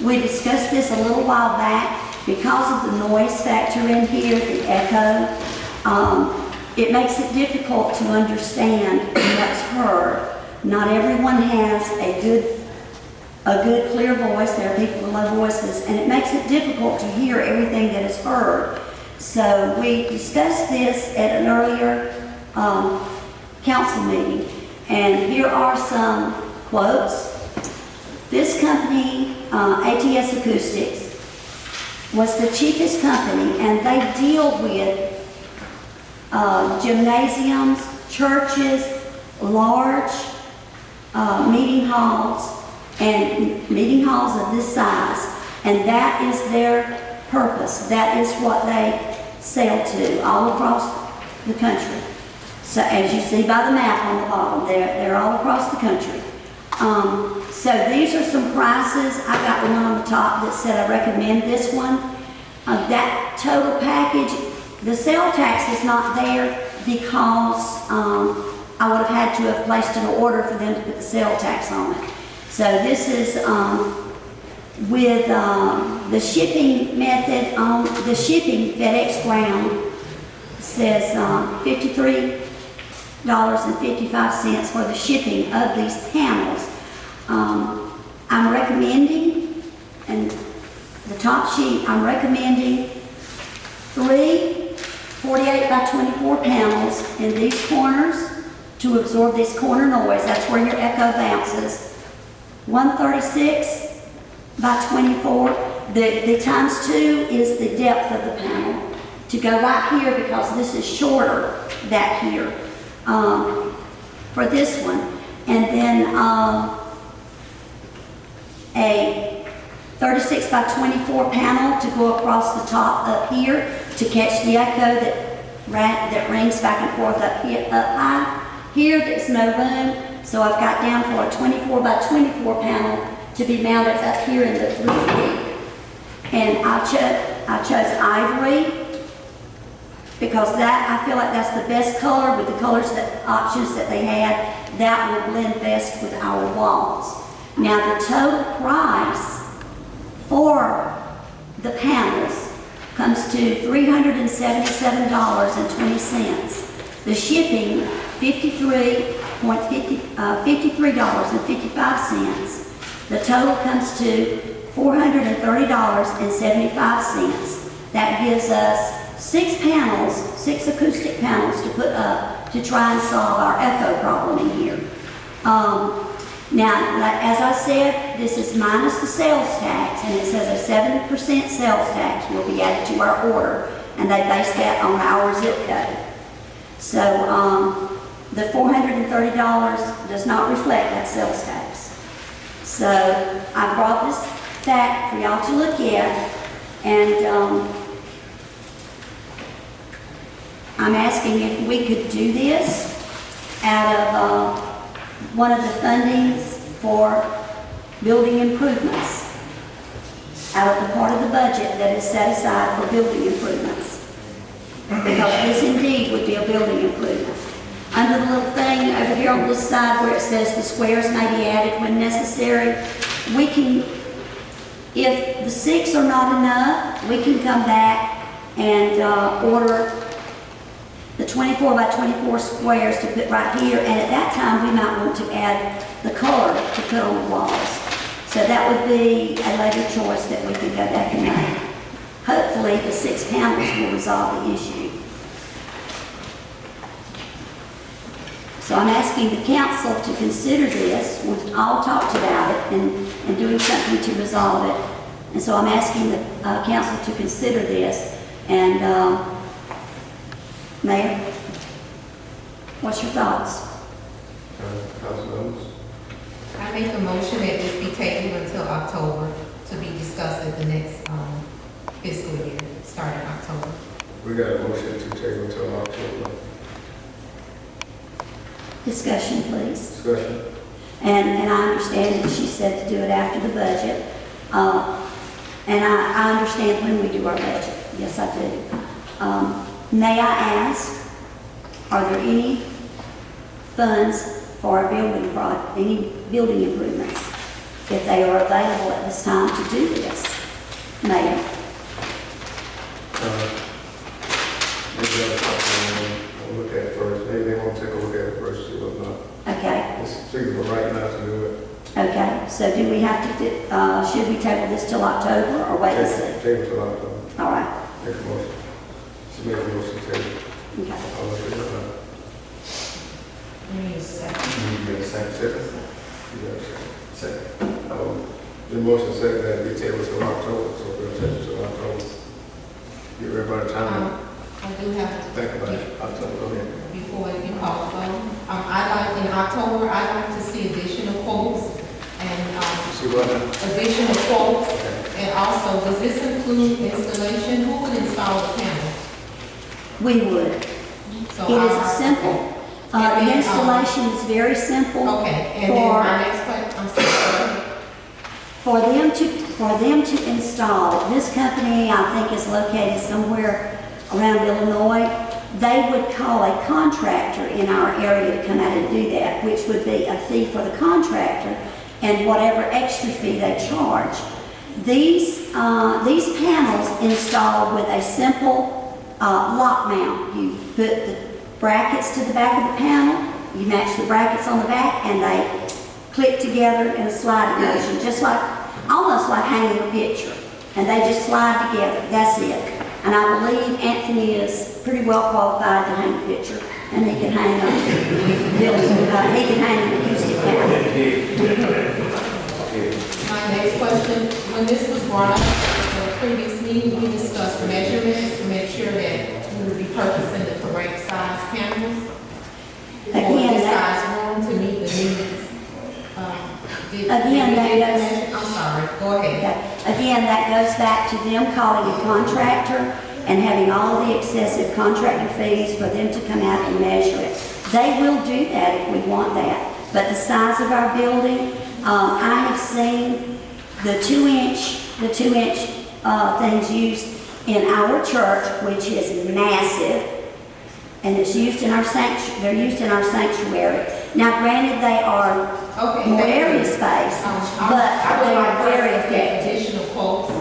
you, we discussed this a little while back. Because of the noise factor in here, the echo, it makes it difficult to understand what's heard. Not everyone has a good clear voice. There are people with low voices, and it makes it difficult to hear everything that is heard. So we discussed this at an earlier council meeting, and here are some quotes. This company, ATS Acoustics, was the cheapest company, and they deal with gymnasiums, churches, large meeting halls, and meeting halls of this size, and that is their purpose. That is what they sell to all across the country. So as you see by the map on the bottom, they're all across the country. So these are some prices. I got the one on the top that said I recommend this one. That total package, the sale tax is not there because I would have had to have placed an order for them to put the sale tax on it. So this is with the shipping method on the shipping FedEx ground says $53.55 for the shipping of these panels. I'm recommending, and the top sheet, I'm recommending 3 48 by 24 panels in these corners to absorb this corner noise. That's where your echo bounces. 136 by 24. The times 2 is the depth of the panel. To go right here, because this is shorter back here for this one. And then a 36 by 24 panel to go across the top up here to catch the echo that rings back and forth up here, up high. Here there's no room, so I've got down for a 24 by 24 panel to be mounted up here in the 3 feet. And I chose ivory because I feel like that's the best color with the options that they had. That will blend best with our walls. Now the total price for the panels comes to $377.20. The shipping, $53.55. The total comes to $430.75. That gives us 6 panels, 6 acoustic panels to put up to try and solve our echo problem in here. Now, as I said, this is minus the sales tax, and it says a 7% sales tax will be added to our order, and they base that on our zip code. So the $430 does not reflect that sales tax. So I brought this back for y'all to look at, and I'm asking if we could do this out of one of the fundings for building improvements, out of the part of the budget that is set aside for building improvements. Because this indeed would be a building improvement. Under the little thing over here on this side where it says the squares may be added when necessary, we can, if the 6 are not enough, we can come back and order the 24 by 24 squares to put right here, and at that time we might want to add the color to put on the walls. So that would be a later choice that we can go back and make. Hopefully the 6 panels will resolve the issue. So I'm asking the council to consider this. We've all talked about it and doing something to resolve it. And so I'm asking the council to consider this. And Mayor, what's your thoughts? Council members? I make a motion that this be tabled until October to be discussed at the next fiscal year, starting October. We got a motion to table until October. Discussion, please. Discussion. And I understand that she said to do it after the budget. And I understand when we do our budget. Yes, I do. May I ask, are there any funds for our building project, any building improvements, if they are available at this time to do this? Mayor? Maybe I'll look at it first. Maybe they want to take a look at it first, see what's not. Okay. It's feasible right now to do it. Okay, so do we have to, should we table this till October or wait and see? Table till October. All right, Make a motion. She made a motion to table. okay. I'll look at it. We need a second. You get a second? Second. The motion said that we table till October, so we'll table till October. Give everybody time I do have to to, think about it. October, go ahead. before you call the vote, in October, I'd like to see additional quotes and See what? additional quotes. Okay. And also, does this include installation? Who would install the panels? We would. So It is our- simple. And The then, installation is very simple. Okay, and then For- my next question, I'm sorry. For them to install, this company, I think, is located somewhere around Illinois. They would call a contractor in our area to come out and do that, which would be a fee for the contractor and whatever extra fee they charge. These panels installed with a simple lock mount. You put the brackets to the back of the panel, you match the brackets on the back, and they click together in a sliding motion, just like, almost like hanging a picture. And they just slide together, that's it. And I believe Anthony is pretty well qualified to hang a picture, and he can hang a building, he can hang an acoustic camera. My next question, when this was brought up at the previous meeting, we discussed measurements to make sure that we would be purchasing the correct size cameras for Again, this that- size room to meet the needs. Again, that goes- I'm sorry, go ahead. Okay. Again, that goes back to them calling a contractor and having all of the excessive contractor fees for them to come out and measure it. They will do that if we want that. But the size of our building, I have seen the 2-inch things used in our church, which is massive, and it's used in our they're used in our sanctuary. Now, granted, they are Okay. more thank you. area space, I but would they like are to very get effective. additional quotes.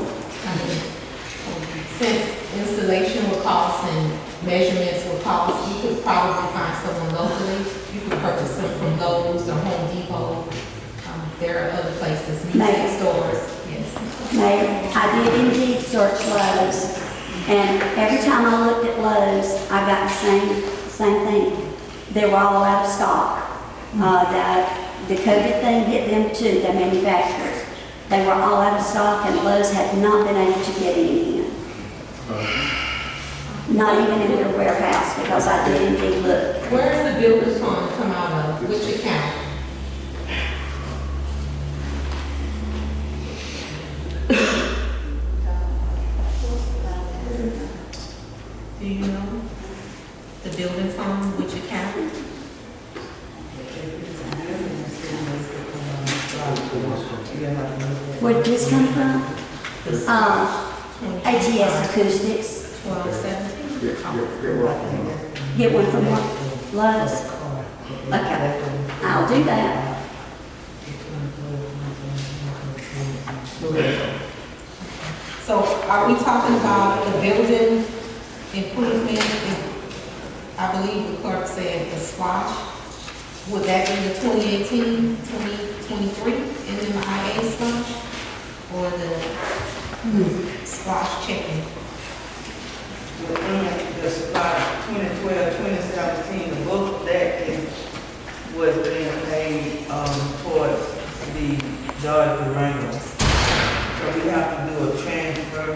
Since installation will cost and measurements will cost, you could probably find someone locally. You could purchase them from Lowe's or Home Depot. There are other places, Maybe. music stores, yes. Mayor, I did indeed search Lowe's, and every time I looked at Lowe's, I got the same thing. They were all out of stock. The COVID thing hit them too, the manufacturers. They were all out of stock, and Lowe's had not been able to get any in. Not even in their warehouse, because I did indeed look. Where is the building fund come out of? Which account? Do you know? The building fund, which account? Where did this come from? ATS Acoustics. 1270? Get one from what? Lowe's? Okay, I'll do that. So are we talking about the building improvement? I believe the clerk said the splash. Would that be the 2018, 2023 in the IA splash? Or the splash checking? The spot 2012, 2017, the book that was being paid towards the George Durango. So we have to do a transfer.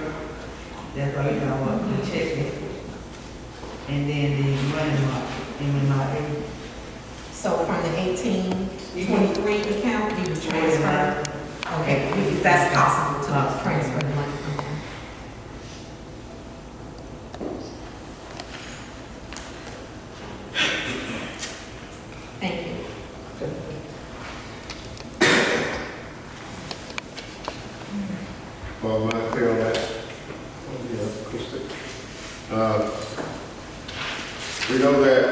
That's why you know what we check it. And then the money market, M&I. So from the 1823 account, you would transfer? Okay, that's possible to transfer the money from there. Thank you. Well, my clear on that. Yeah, acoustic. We know that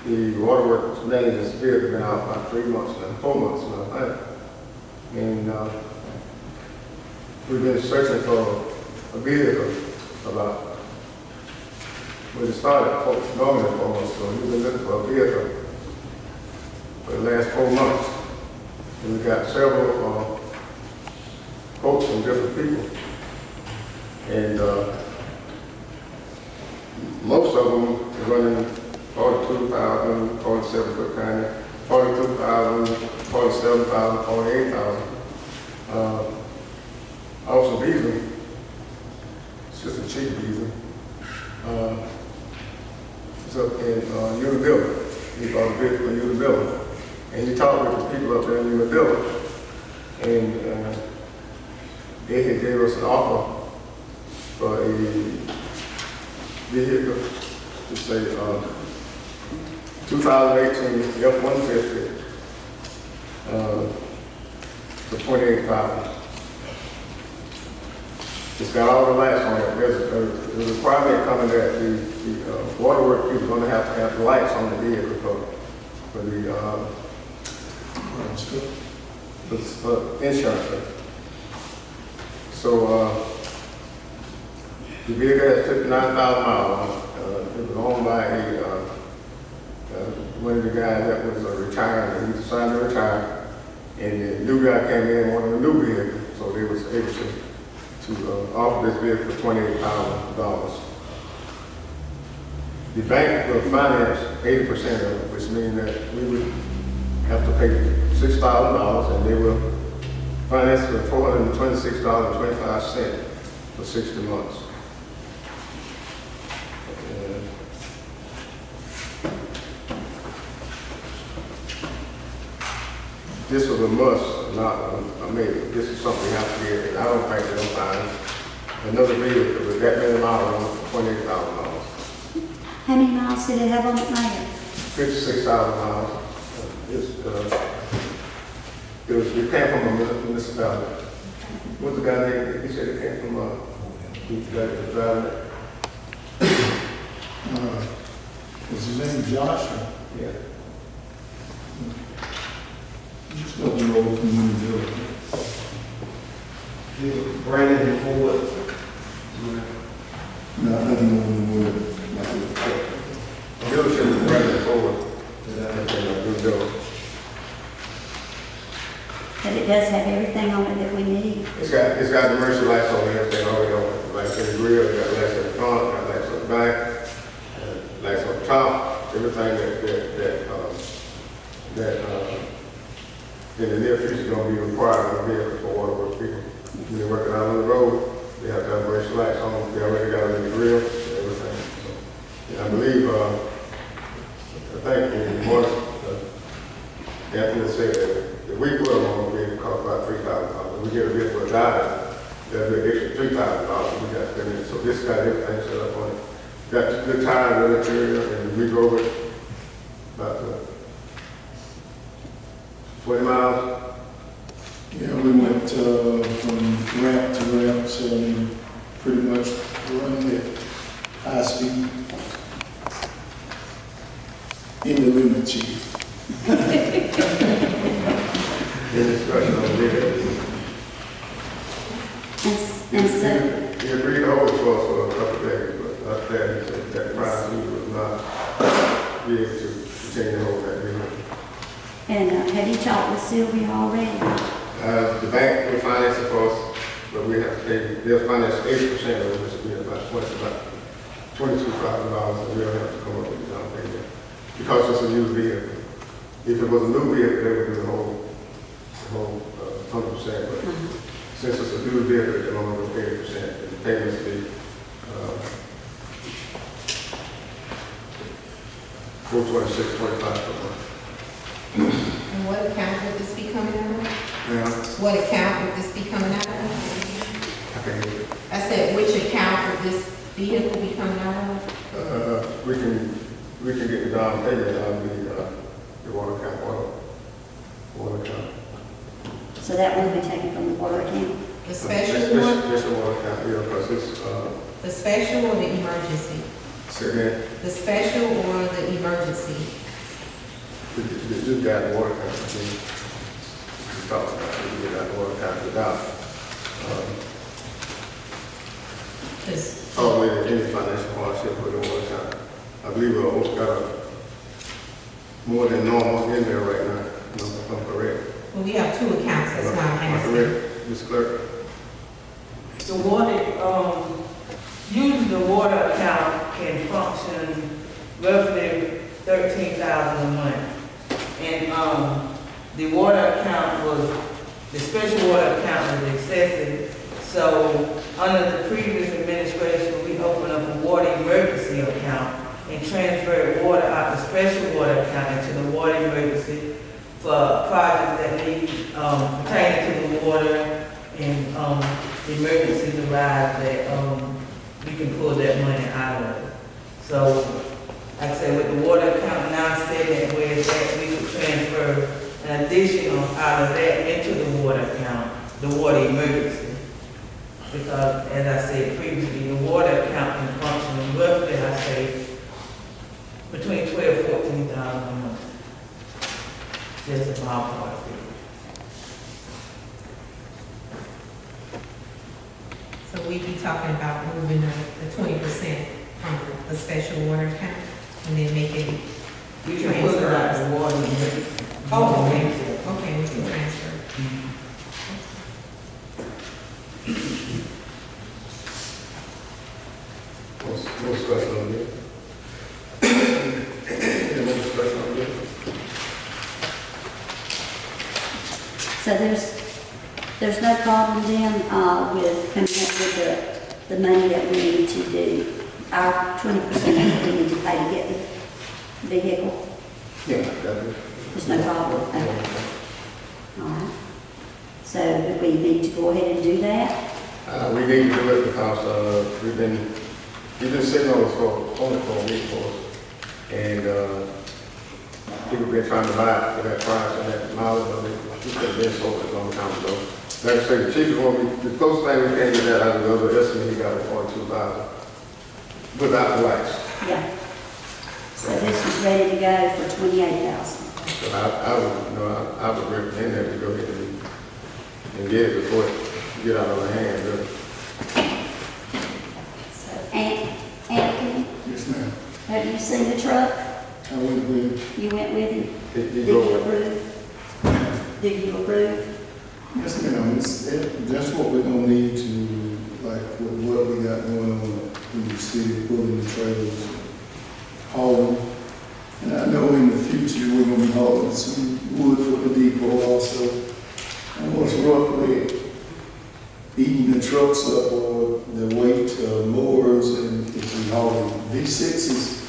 the Waterworks manager's bid has been out about 3 months now, 4 months now, I think. And we've been searching for a vehicle about, when it started, folks normally 4 months ago, we've been looking for a vehicle for the last 4 months. And we got several quotes from different people. And most of them are running 42,000, 47 foot kind of, 42,000, 47,000, 48,000. Also diesel, it's just a cheap diesel. It's up in Univille. He bought a vehicle in Univille. And he talked with the people up there in Univille. And they had gave us an offer for a vehicle, to say 2018 F-150 for $28,000. It's got all the lights on it. There's a requirement coming that the Waterworks people are going to have lights on the vehicle for the insurance. So the vehicle has 59,000 miles on it. It was owned by one of the guys that was retired. He decided to retire. And the new guy came in and wanted a new vehicle. So they was able to to offer this bid for $28,000. The bank will finance 80% of it, which means that we would have to pay $6,000, and they will finance for $426.25 for 60 months. And this was a must, not a maybe. This is something we have to get, and I don't think they'll find another vehicle with that many miles on it for $28,000. How many miles did it have on it, Mayor? 56,000 miles. It came from a municipality. What's the guy name? He said it came from the guy that was driving it. What's his name, Joshua? Yeah. Just up the road from Unionville. Brandon Ford. No, I didn't know the word. Dealership is running forward. But it does have everything on it that we need. It's got the emergency lights on it, everything already on it. Lights in the grill, it got lights in the front, got lights on the back, lights on the top, everything that in the near future is going to be required on vehicles for Waterworks people. When they're working out on the road, they have to have emergency lights on. They already got it in the grill, everything. So, yeah, I believe, I think in March, Anthony said that if we put them on, it cost about $3,000. We get a bid for a dive, that'll be an extra $3,000 we got to spend in. So this got everything set up on it. Got the tire and the material, and we drove it about 20 miles. Yeah, we went from ramp to ramp, so we pretty much running at high speed. In the limit, chief. In discussion on bid. And so, He agreed to hold it for us for a couple of days, but after that, he said that price he would not be able to continue to hold that bid. and have you talked with Sylvia already? The bank will finance it for us, but we have to pay, they'll finance 80% of it, which will be about $22,000, and we'll have to come up with the down payment. Because it's a new vehicle. If it was a new vehicle, they would do the whole 100%, but since it's a new vehicle, it's only going to pay 80%, and the payments will be $426.25 per month. And what account would this be coming out of? Yeah, What account would this be coming out of? I can get it. I said, which account would this vehicle be coming out of? We can get the down payment out of the water account. So that won't be taken from the water account? The special one? Just the water account, yeah, because it's, The special or the emergency? again, The special or the emergency? just got the water account, I think. We talked about it, we get out the water account without, Because any financial hardship with the water account. I believe we've got more than normal in there right now, if I'm correct. well, we have two accounts, that's why I'm Am I asking. correct, Ms. Clerk? The water, usually the water account can function roughly 13,000 a month. And, the water account the special water account was excessive. So under the previous administration, we opened up a water emergency account and transferred water out the special water account into the water emergency for projects that need, pertaining to the water and, emergencies arise that, we can pull that money out of. So, like I said, with the water account now sitting where it's at, we could transfer an additional out of that into the water account, the water emergency. Because, as I said previously, the water account can function roughly, I say, between 12 and 14,000 a month. Just a ballpark figure. So we'd be talking about moving the 20% from the special water account and then making We can put it out the water emergency. Oh, okay. Okay, we can transfer. So there's no problem then, with coming up with the money that we need to do. Our 20% that we need to pay to get the vehicle. Yeah, definitely. There's no problem. Okay. All right. So do we need to go ahead and do that? We need to do it because, we've been sitting on this for a week for us. And, people been trying to buy it for that price and that mileage, but we could have been sold it a long time ago. Like I say, the cheapest one, the closest thing we came to that out of the other estimate, he got it for $42,000 without the lights. Yeah. So this is ready to go for 28,000. So I would recommend that we go ahead and get it before it get out of our hands, really. So, Anthony, Yes, ma'am. have you seen the truck? I went with, You went with him? He Did drove you it. approve? Did you approve? yes, ma'am, that's what we're gonna need to, like, with what we got going on in the city, pulling the trailers, hauling. And I know in the future, we're gonna be hauling some wood for the depot also. And what's roughly eating the trucks up or the weight of mowers and if we haul V6s.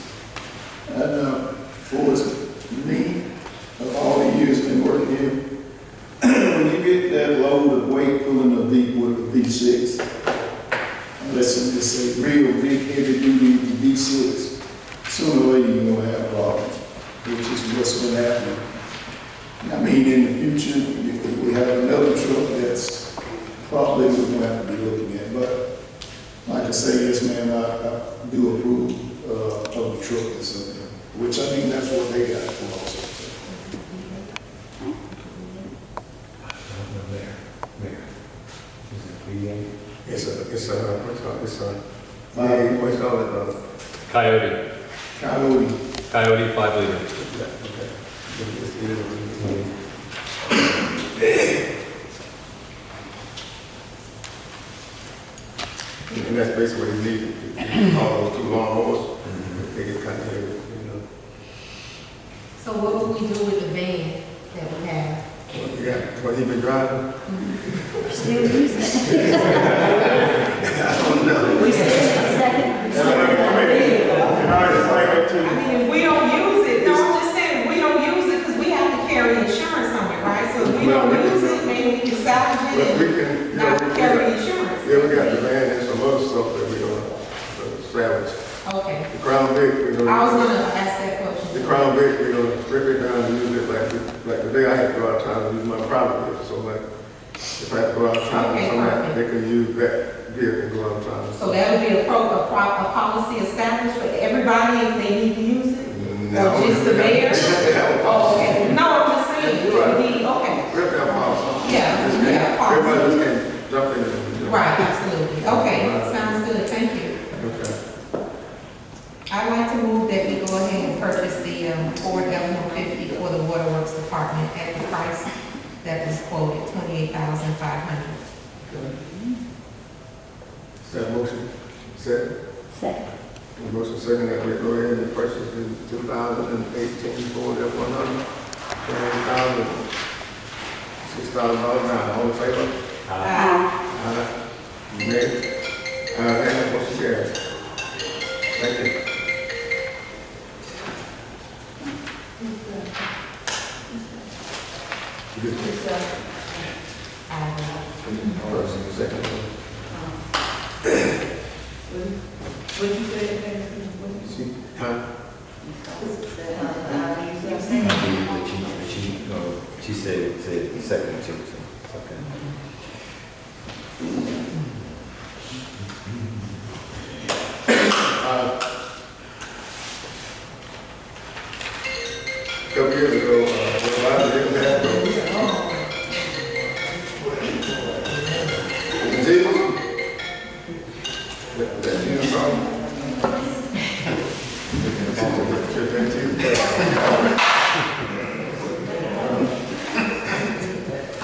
And for me, of all the years been working here, when you get that load of weight pulling a deep with a V6, unless I'm just say real big heavy duty V6, sooner or later you're gonna have problems, which is what's gonna happen. I mean, in the future, if we have another truck that's probably we're gonna have to be looking at, but like I say, yes, ma'am, I do approve of the truck or something, which I think that's what they got for also. It's what's called it, Coyote. Coyote. 5 liter. And that's basically what he needed. All those two lawnmowers, they get kind of heavy, you know. So what will we do with the van that we have? Yeah, what he been driving? Still using it. I don't know. We still second. I mean, if we don't use it, no, I'm just saying, if we don't use it, because we have to carry insurance on it, right? So if we don't use it, maybe we can salvage But we it can, and yeah, not carry insurance. yeah, we got the van and some other stuff that we're gonna salvage. Okay, The Crown Vic, we're I was gonna, gonna ask that question. the Crown Vic, we're gonna strip it down and use it like the day I had to go out of town and use my private vehicle. So like, if I have to go out of town, Okay, perfect. they can use that vehicle and go out of town. So that would be a policy established for everybody if they need to use it? No, Or just the mayor? They have a Oh, policy. okay, no, I'm just saying, You're right. okay, We have to have a policy. Yeah, Just yeah, can't- policy. Everybody just can't jump in and do it. right, absolutely, okay, sounds good, thank you. Okay. I'd like to move that we go ahead and purchase the Ford F-150 for the Waterworks Department at the price that was quoted, $28,500. Is that motion set? Second. Motion second that we go ahead and purchase the 2018 Ford F-100. $6,000 now, all in favor? Aye. Nay? Nay, motion carries. Thank you. First and second. What you said, Huh? She said second too, so, okay. A couple years ago, a lot of years ago, Jesus, that you know,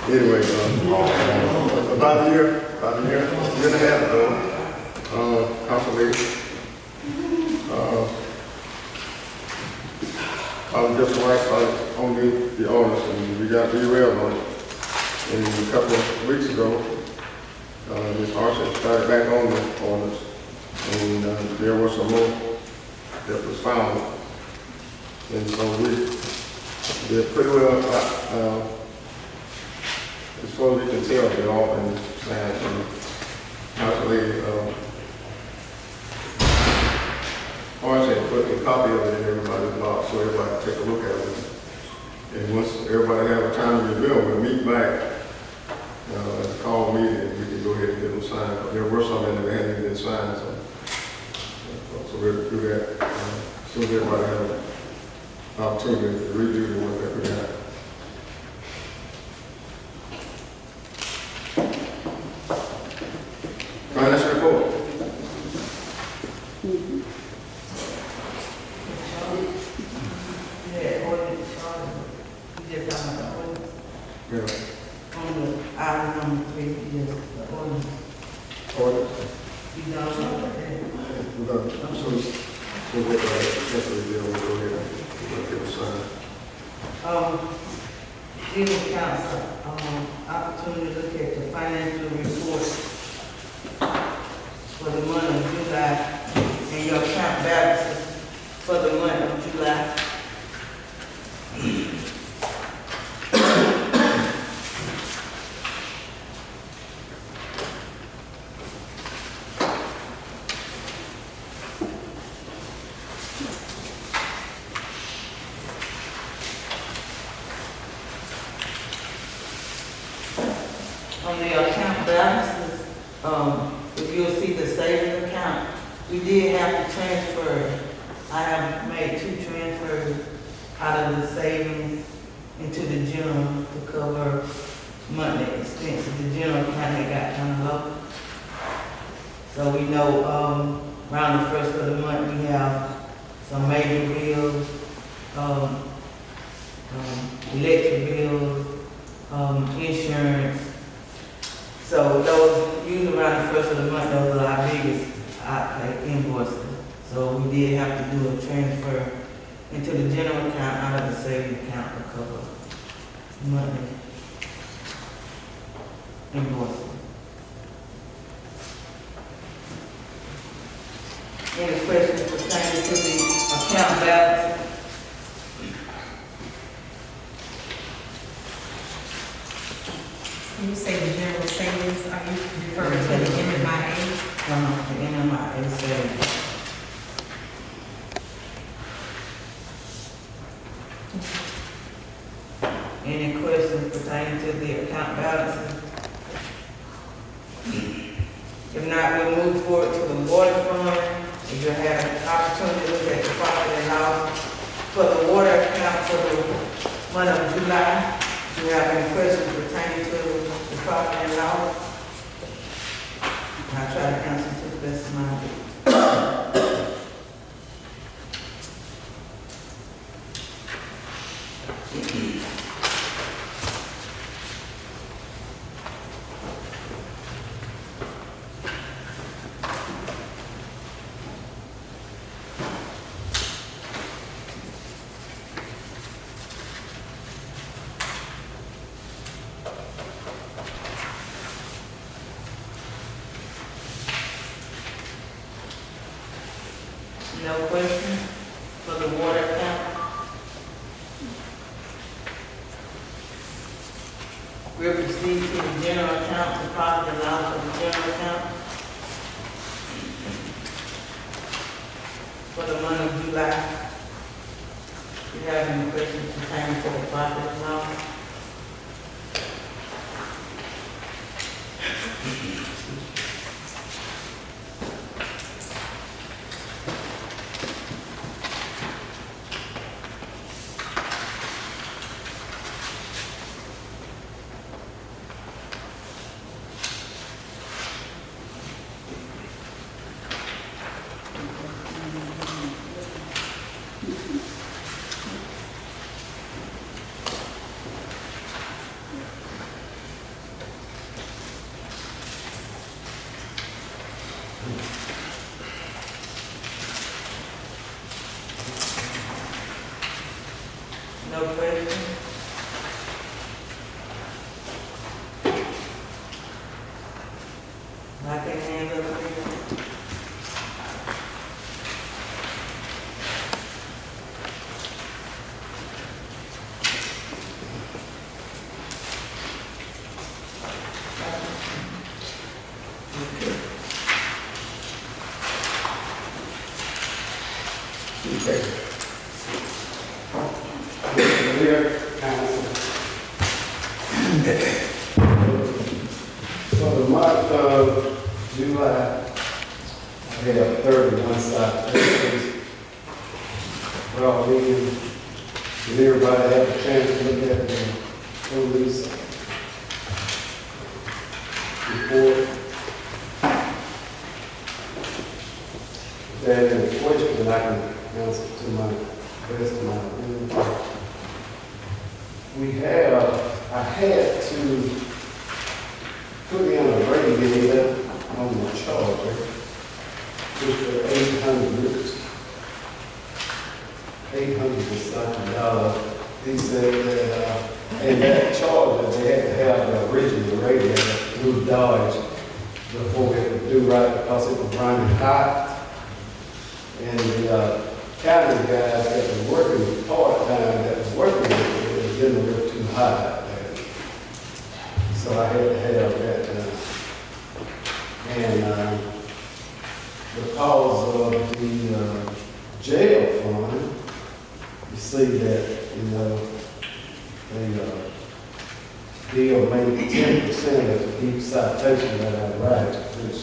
anyway, about a year and a half ago, consolation. I was just right on the ordinance and we got derailed on it. And a couple of weeks ago, Ms. Archer started back on the ordinance, and there was some more that was found. And so they're pretty well, as far as you can tell, they're all been signed. And actually, Archer put a copy of it in everybody's box, so everybody can take a look at it. And once everybody have a time to review, we'll meet back. Call me and we can go ahead and get them signed. But there were some in there that hadn't even been signed, so we'll do that as soon as everybody has an opportunity to review the ones that we got. Finance report. Yeah, ordinance, you just talking about the ordinance. Yeah. On the item number 3, yes, the ordinance. Order. You know, that. We're going to, we'll get that's the deal. We'll go ahead and get them signed. Giving council, opportunity to look at the financial report for the month of July and your account balances for the month of July. On the account balances, if you'll see the savings account, we did have to transfer. I have made 2 transfers out of the savings into the general to cover monthly expenses. The general account had got kind of low. So we know around the first of the month we have some major bills, electric bills, insurance. So those, usually around the first of the month, those are our biggest invoices. So we did have to do a transfer into the general account out of the savings account to cover monthly invoices. Any questions pertaining to the account balance? When you say the general savings, are you referring to the NMIA? The NMI savings. Any questions pertaining to the account balances? If not, we'll move forward to the water fund. If you have an opportunity to look at the profit and loss for the water account for the month of July. Do you have any questions pertaining to the profit and loss? I'll try to answer to the best of my ability. No questions for the water account? We'll proceed to the general account, the profit and loss of the general account for the month of July. Do you have any questions pertaining to the profit and loss? Okay. Mayor, council. For the month of July, I have 31 citations. Well, did everybody have a chance to look at the police report? If there's any questions, I can answer to my best of my ability. I had to put in a radiator on the charger, which for $800 and something. He said that, and that charger, they had to have the original radiator through Dodge before it would do right because it was running hot. And the county guys that were working part-time, that was working with it, it was getting a little too hot out there. So I had to have that done. And because of the jail fund, you see that, they deal maybe 10% of each citation that I write, which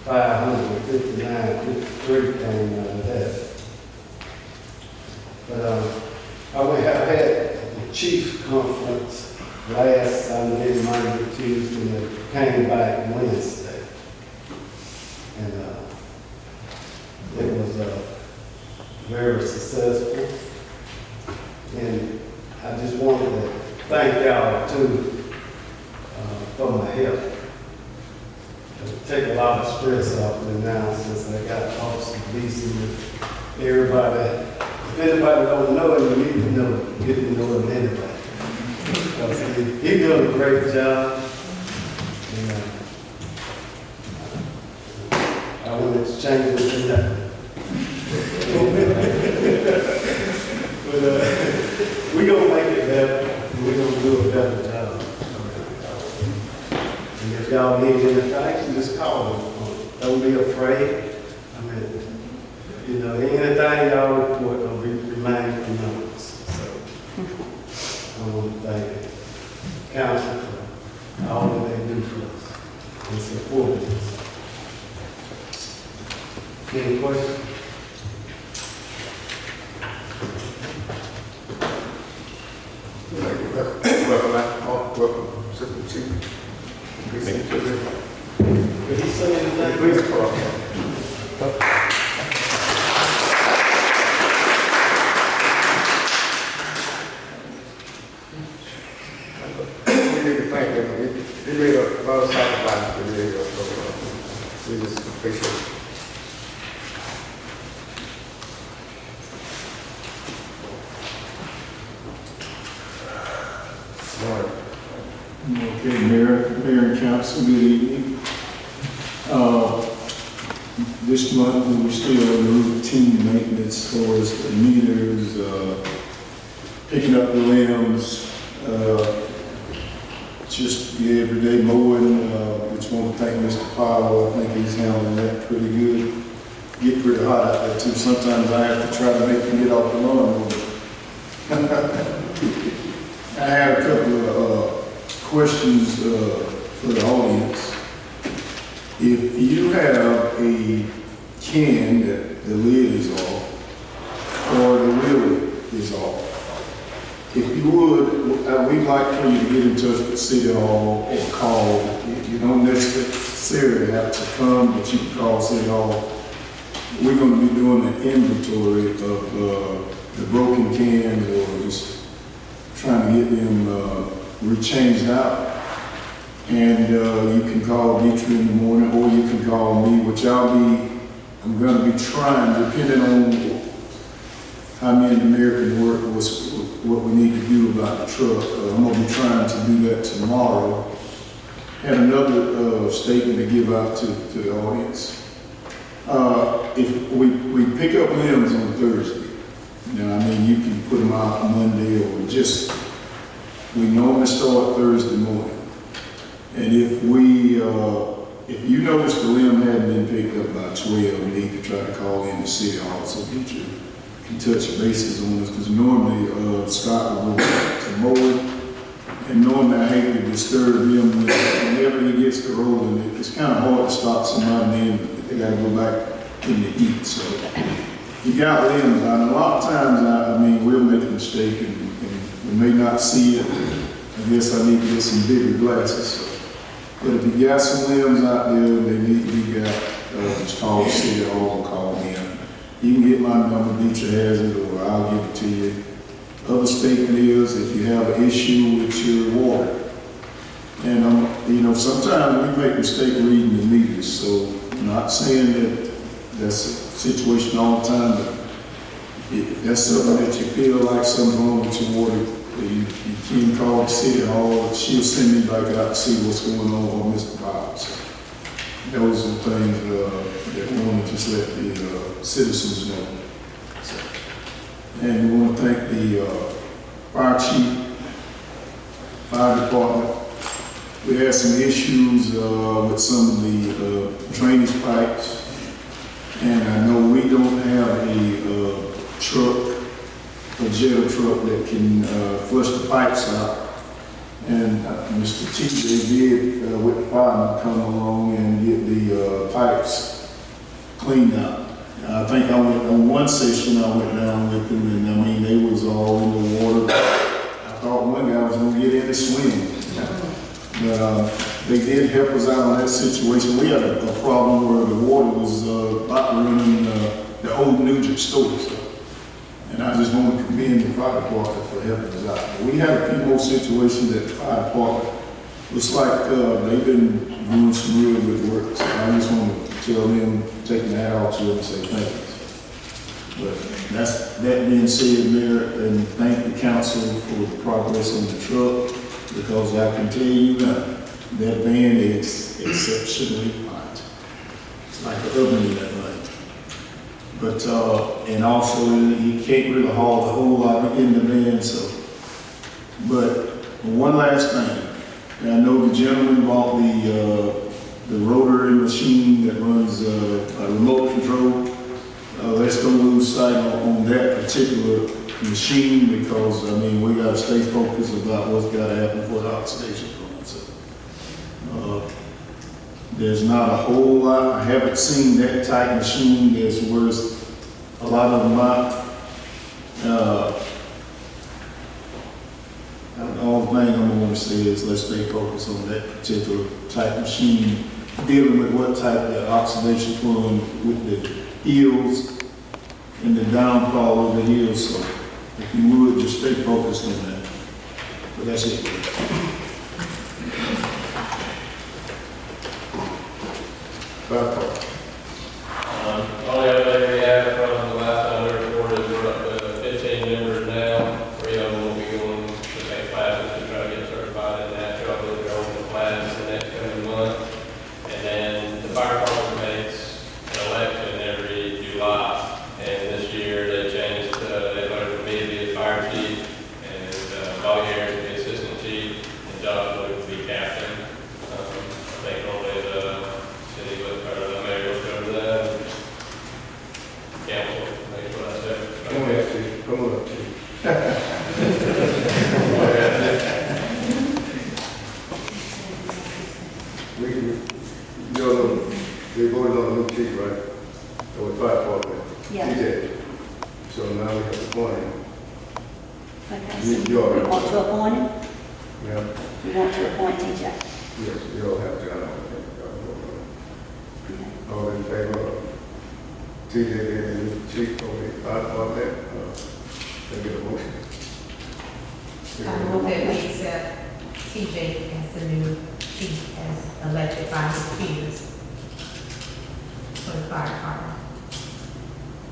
559.53 came out of that. But I had the chief conference last Sunday, Monday, Tuesday, and came back Wednesday. And it was very successful. And I just wanted to thank y'all too for my help. Take a lot of stress off me now since I got Officer DC. Everybody, if anybody don't know him, you need to know him. Get to know him anyway. Because he's doing a great job. And, I want to exchange with him that. But we're going to make it better. And we're going to do a better job. And if y'all need anything, just call them. Don't be afraid. I mean, anything y'all report will remain anonymous. So I want to thank council for all that they do for us and support us. Any questions? Welcome, Assistant Chief. Thank you. Did he say anything? Police department. We need to thank them. They made a lot of sacrifices for the area, so we just appreciate it. Okay, Mayor and Council, good evening. This month we're still in routine maintenance for us, the meters, picking up the limbs, just the everyday mowing. Just want to thank Mr. Powell. I think he's handling that pretty good. Get pretty hot out there too. Sometimes I have to try to make him get off the lawn. I have a couple of questions for the audience. If you have a can that the lid is off or the lid is off, if you would, we'd like for you to get in touch with City Hall or call. You don't necessarily have to come, but you can call City Hall. We're going to be doing an inventory of the broken cans or just trying to get them rechanged out. And you can call Dietrich in the morning, or you can call me, which I'm going to be trying, depending on how me and the mayor can work, what we need to do about the truck. I'm going to be trying to do that tomorrow. Had another statement to give out to the audience. If we pick up limbs on Thursday, you can put them out Monday or we normally start Thursday morning. And if you notice the limb hadn't been picked up by 12, you need to try to call in the City Hall so that you can touch bases on this, because normally, Scott will go to mowing, and normally I hate to disturb him whenever he gets to rolling. It's kind of hard to stop somebody and then they gotta go back in the heat, so. You got limbs out, and a lot of times, I mean, we'll make a mistake and we may not see it. I guess I need to get some bigger glasses, so. But if you got some limbs out there, they need to be got, just call the city hall and call me in. You can get my number, Deetra has it, or I'll give it to you. Other statement is if you have an issue with your water. And, you know, sometimes we make mistake reading the meters, so I'm not saying that that's a situation all the time, but if that's something that you feel like something's wrong with your water, you can call the city hall, she'll send me back out to see what's going on with Mr. Bob. So those are the things that we want to just let the citizens know. So, and we want to thank the fire chief, fire department. We had some issues with some of the drainage pipes, and I know we don't have a truck, a jail truck that can flush the pipes out. And Mr. TJ did, with the fireman, come along and get the pipes cleaned out. I think I went on one session, I went down with them, and I mean, they was all in the water. I thought one guy was gonna get in and swim. But they did help us out on that situation. We had a problem where the water was about to run in the old Nugent store. So. And I just want to commend the fire department for helping us out. We had a few more situations at the fire department. Looks like they've been doing some real good work. So I just want to tell them, taking that out to them and say thank you. But that being said, Mayor, and thank the council for the progress on the truck, because I can tell you that van is exceptionally hot. It's like an oven in that thing. But, and also you can't really haul the whole lot in the van, so. But one last thing, and I know the gentleman bought the rotary machine that runs a remote control. Let's don't lose sight on that particular machine, because, I mean, we gotta stay focused about what's gotta happen for the oxidation plant. So, there's not a whole lot. I haven't seen that type machine that's worth a lot of them out. All the thing I'm going to say is let's stay focused on that particular type machine, dealing with what type of oxidation fluid with the hills and the downfall of the hills. So if you would, just stay focused on that. But that's it. Only other thing we have from the last time we reported is we're up to 15 members now. 3 of them will be going to take classes to try to get certified in that. Y'all will go to the class in the next coming month. And then the fire department makes an election every July. And this year they changed, they voted for me to be the fire chief, and Bobby Harris to be assistant chief, and Josh Wood to be captain. I think normally the city would, or the mayor would cover that. Council, make what I said. Come on, Chief. Come on, Chief. We voted on a new chief, right? So we're fire department. Yeah. TJ. So now we have to appoint him. Okay, You so are. we want to appoint him? Yeah. We want to appoint TJ. Yes, you all have to. Okay. All in favor of TJ being the new chief of the fire department? Can I get a motion? I move that we accept TJ as the new chief, as elected by his peers for the fire department.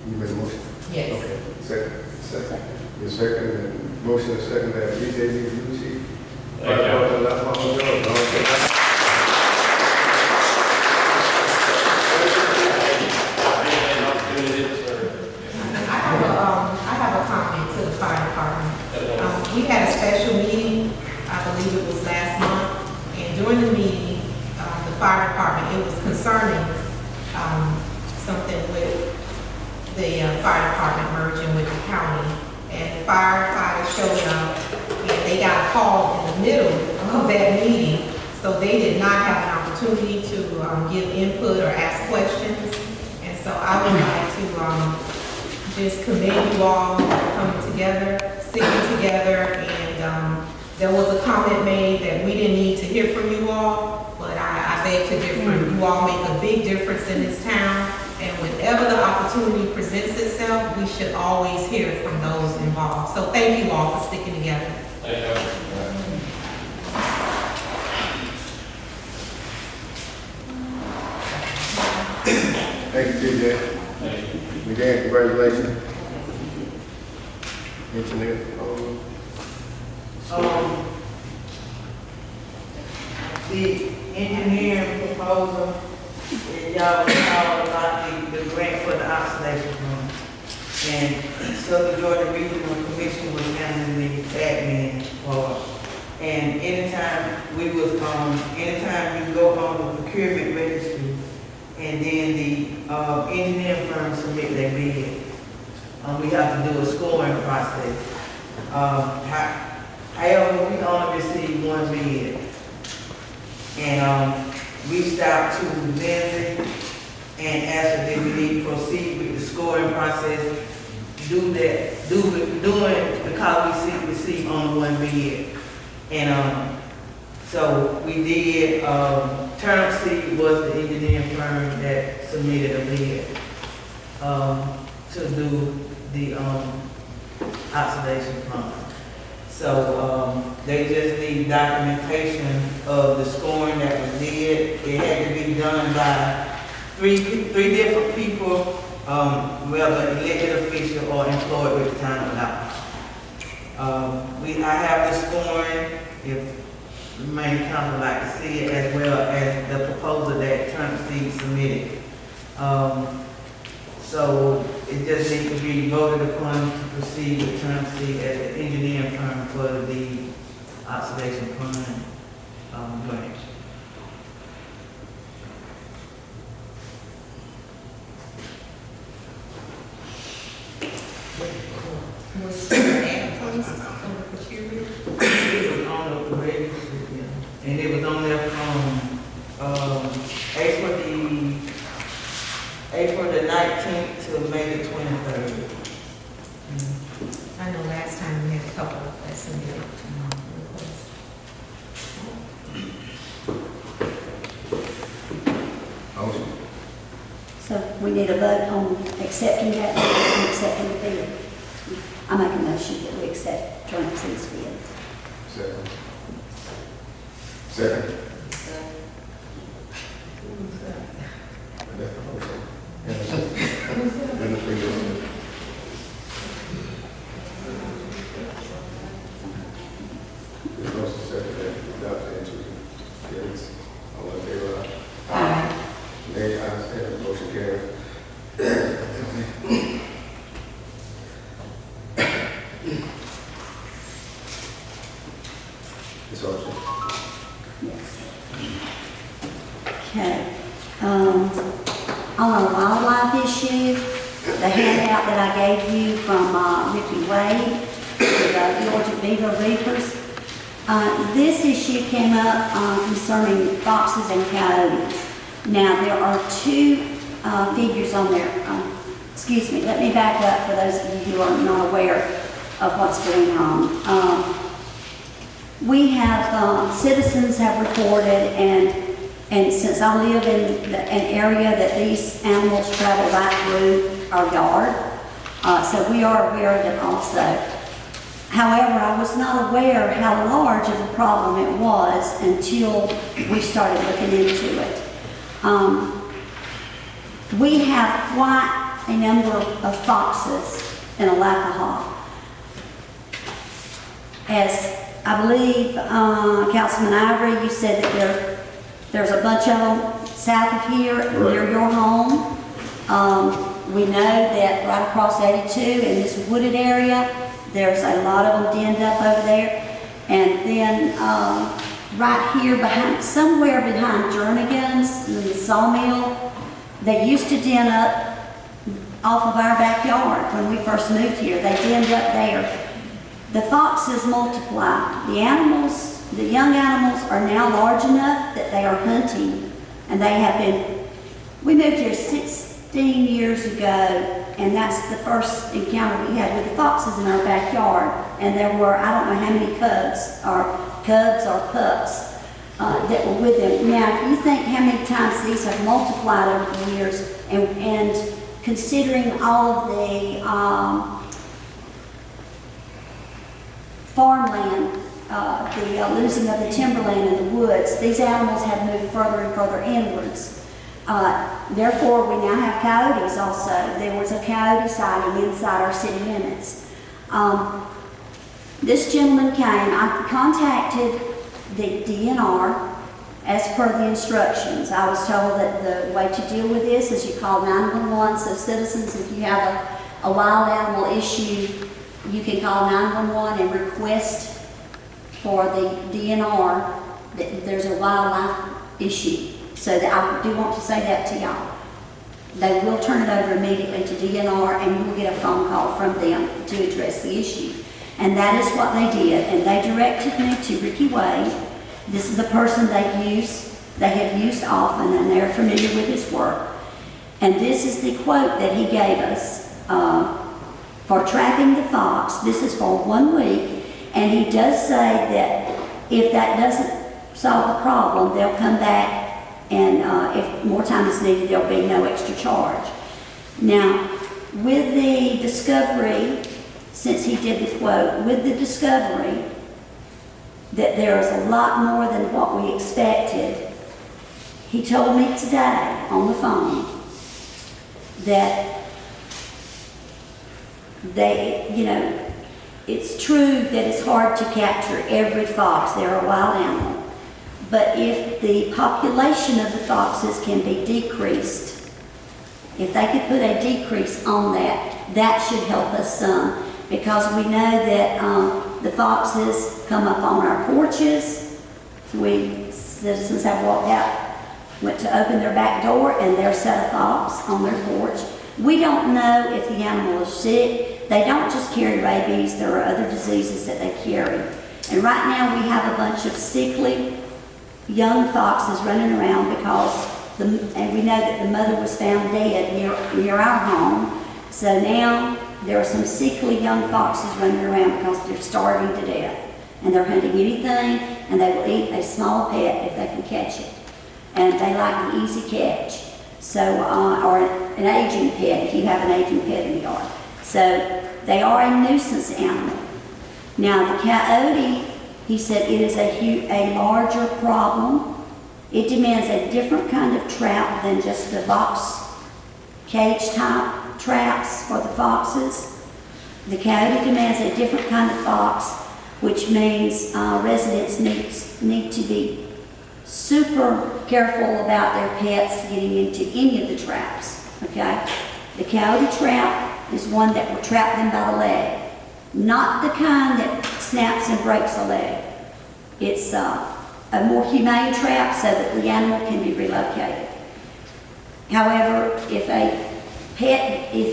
You made a motion? Yes. Okay, second. Your second, and motion is second that TJ be the new chief. Thank you. I have a comment to the fire department. We had a special meeting, I believe it was last month, and during the meeting, the fire department, it was concerning something with the fire department merging with the county. And the firefighters showed up, and they got called in the middle of that meeting, so they did not have an opportunity to give input or ask questions. And so I would like to just commend you all for coming together, sticking together, and there was a comment made that we didn't need to hear from you all, but I beg to differ. You all make a big difference in this town, and whenever the opportunity presents itself, we should always hear from those involved. So thank you all for sticking together. Thank you. Thank you, TJ. Thank you. Again, congratulations. Engineer, The engineering proposal, y'all recall about the grant for the oxidation room. And Southern Georgia Regional Commission was handling the admin part. And anytime anytime you go on the procurement registry, and then the engineering firm submit their bid, we have to do a scoring process. However, we only received one bid. And reached out to Lindsay and asked her if we need to proceed with the scoring process, doing because we received only one bid. And so we did, Turnipseed was the engineering firm that submitted a bid to do the oxidation pump. So they just need documentation of the scoring that was did. It had to be done by three different people, whether elected official or employed with the town of Alapaha. I have the scoring, if the main council would like to see it, as well as the proposal that Turnipseed submitted. So it just needs to be voted upon to proceed with Turnipseed as the engineering firm for the oxidation pond grant. Was that placed on the procurement? It was on the registry, yeah. And it was on there from April the 19th to May the 23rd. I know last time we had a couple that submitted requests. Motion. So we need a vote on accepting that, and accepting the bid. I make a motion that we accept Turnipseed's bid. Second. Second. That's the motion. And the previous. The motion second that adopted into carries. All in favor? Aye. Nay, ayes have it, motion carries. Ms. Archer. Yes. Okay. On a wildlife issue, the handout that I gave you from Ricky Wade, the Georgia Beaver Reapers, this issue came up concerning foxes and coyotes. Now, there are two figures on there. Excuse me, let me back up for those of you who are not aware of what's going on. We have, citizens have reported, and since I live in an area that these animals travel right through our yard, so we are aware of it also. However, I was not aware how large of a problem it was until we started looking into it. We have quite a number of foxes in Alapaha. As I believe, Councilman Ivory, you said that there's a bunch of them south of here, near your home. We know that right across 82 in this wooded area, there's a lot of them denned up over there. And then right here behind, somewhere behind Jernigan's, the sawmill, they used to den up off of our backyard when we first moved here. They denned up there. The foxes multiply. The animals, the young animals are now large enough that they are hunting, and they have been, we moved here 16 years ago, and that's the first encounter we had with the foxes in our backyard. And there were, I don't know how many cubs or pups that were with them. Now, if you think how many times these have multiplied over the years, and considering all of the farmland, the losing of the timberland and the woods, these animals have moved further and further inwards. Therefore, we now have coyotes also. There was a coyote sighting inside our city limits. This gentleman came, I contacted the DNR as per the instructions. I was told that the way to deal with this is you call 911, so citizens, if you have a wild animal issue, you can call 911 and request for the DNR that there's a wildlife issue. So that I do want to say that to y'all. They will turn it over immediately to DNR, and you will get a phone call from them to address the issue. And that is what they did. And they directed me to Ricky Wade. This is a person they have used often, and they're familiar with his work. And this is the quote that he gave us for trapping the fox. This is for 1 week, and he does say that if that doesn't solve the problem, they'll come back, and if more time is needed, there'll be no extra charge. Now, with the discovery, since he did the quote, with the discovery that there is a lot more than what we expected, he told me today on the phone that it's true that it's hard to capture every fox. They're a wild animal. But if the population of the foxes can be decreased, if they could put a decrease on that, that should help us some. Because we know that the foxes come up on our porches. We citizens have walked out, went to open their back door, and there's a set of fox on their porch. We don't know if the animal is sick. They don't just carry rabies. There are other diseases that they carry. And right now we have a bunch of sickly young foxes running around because, and we know that the mother was found dead near our home. So now there are some sickly young foxes running around because they're starving to death. And they're hunting anything, and they will eat a small pet if they can catch it. And they like the easy catch. So, or an aging pet, if you have an aging pet in the yard. So they are a nuisance animal. Now the coyote, he said it is a larger problem. It demands a different kind of trap than just the box cage type traps for the foxes. The coyote demands a different kind of fox, which means residents need to be super careful about their pets getting into any of the traps, okay? The coyote trap is one that will trap them by the leg, not the kind that snaps and breaks a leg. It's a more humane trap so that the animal can be relocated. However, if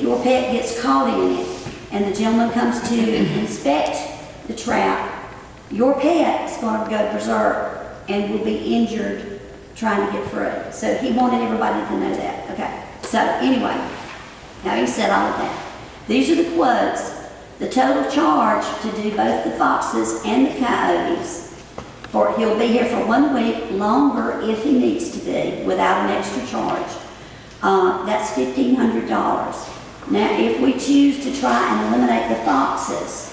your pet gets caught in it and the gentleman comes to inspect the trap, your pet is going to go berserk and will be injured trying to get free. So he wanted everybody to know that. Okay. So anyway, having said all of that, these are the quotes. The total charge to do both the foxes and the coyotes, he'll be here for 1 week longer if he needs to be without an extra charge. That's $1,500. Now, if we choose to try and eliminate the foxes,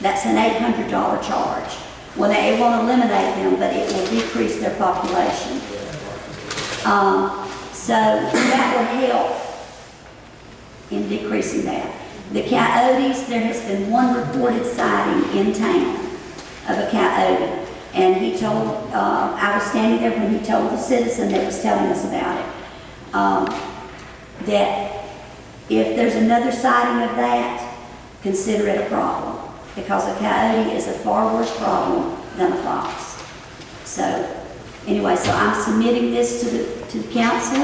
that's an $800 charge. Well, it won't eliminate them, but it will decrease their population. So that will help in decreasing that. The coyotes, there has been one reported sighting in town of a coyote. And he told, I was standing there when he told the citizen that was telling us about it, that if there's another sighting of that, consider it a problem. Because a coyote is a far worse problem than a fox. So, anyway, so I'm submitting this to the council.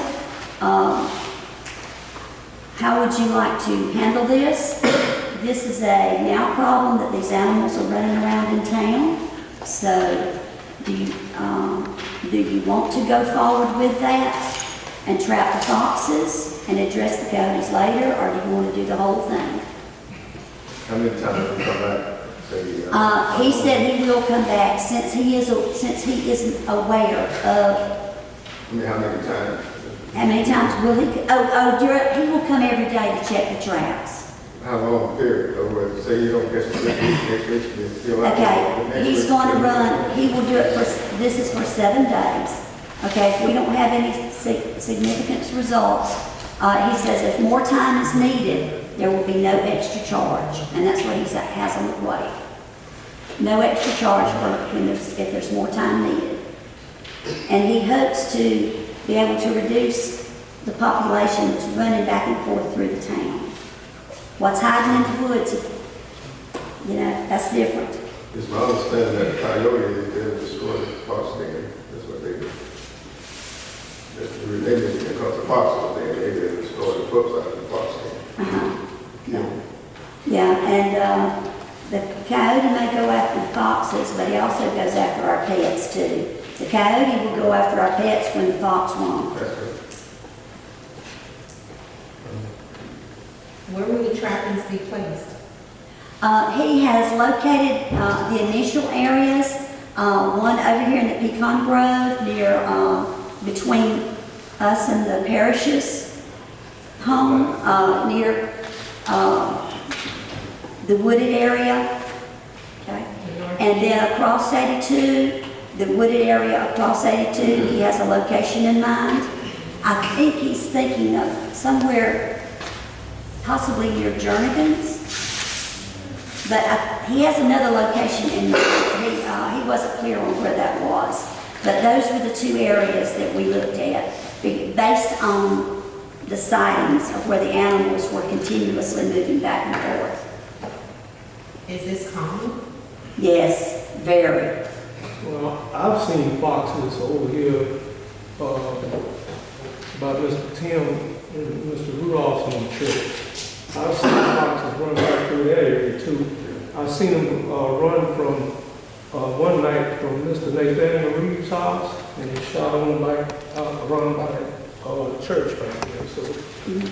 how would you like to handle this? This is a now problem that these animals are running around in town. So do you want to go forward with that and trap the foxes and address the coyotes later, or do you want to do the whole thing? How many times will you come back? Say, He said he will come back since he isn't aware of. I mean, how many times? How many times will he? He will come every day to check the traps. How long period? Or say you don't catch the next week. Okay, he's going to run. He will do it for. This is for 7 days. Okay, if we don't have any significant results, he says if more time is needed, there will be no extra charge, and that's what he has on the plate. No extra charge for if there's more time needed. And he hopes to be able to reduce the population that's running back and forth through the town. What's hiding in the woods, that's different. It's my understanding that coyote is there to destroy the fox den. That's what they do. They didn't because the fox was there. They did destroy the pups out of the fox den. Yeah, and the coyote may go after the foxes, but he also goes after our pets too. The coyote will go after our pets when the fox won't. That's right. Where will the trappings be placed? He has located the initial areas, one over here in the Pecan Grove near, between us and the parish's home, near the wooded area. Okay. And then across 82, the wooded area across 82, he has a location in mind. I think he's thinking of somewhere possibly near Jernigan's. But he has another location in mind. He wasn't clear on where that was. But those were the 2 areas that we looked at based on the sightings of where the animals were continuously moving back and forth. Is this common? Yes, very. Well, I've seen foxes over here, by Mr. Tim and Mr. Rudolph's on the church. I've seen foxes run right through that area too. I've seen them run from one night from Mr. Nathaniel Reeves' house, and he shot on around by the church right there. So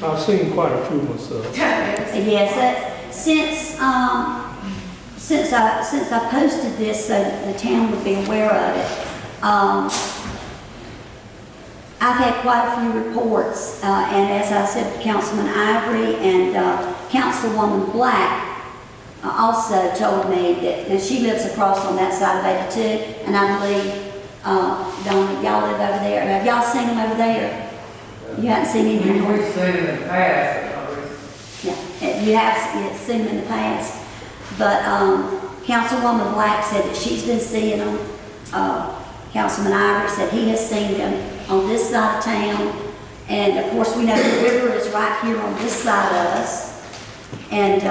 I've seen quite a few myself. Yes, since I posted this so that the town would be aware of it, I've had quite a few reports, and as I said, Councilman Ivory and Councilwoman Black also told me that, and she lives across on that side of 82, and I believe, Donna, y'all live over there. Have y'all seen them over there? You haven't seen any? We've seen it in the past. Yeah, you have seen them in the past. But Councilwoman Black said that she's been seeing them. Councilman Ivory said he has seen them on this side of town. And of course, we know the river is right here on this side of us. And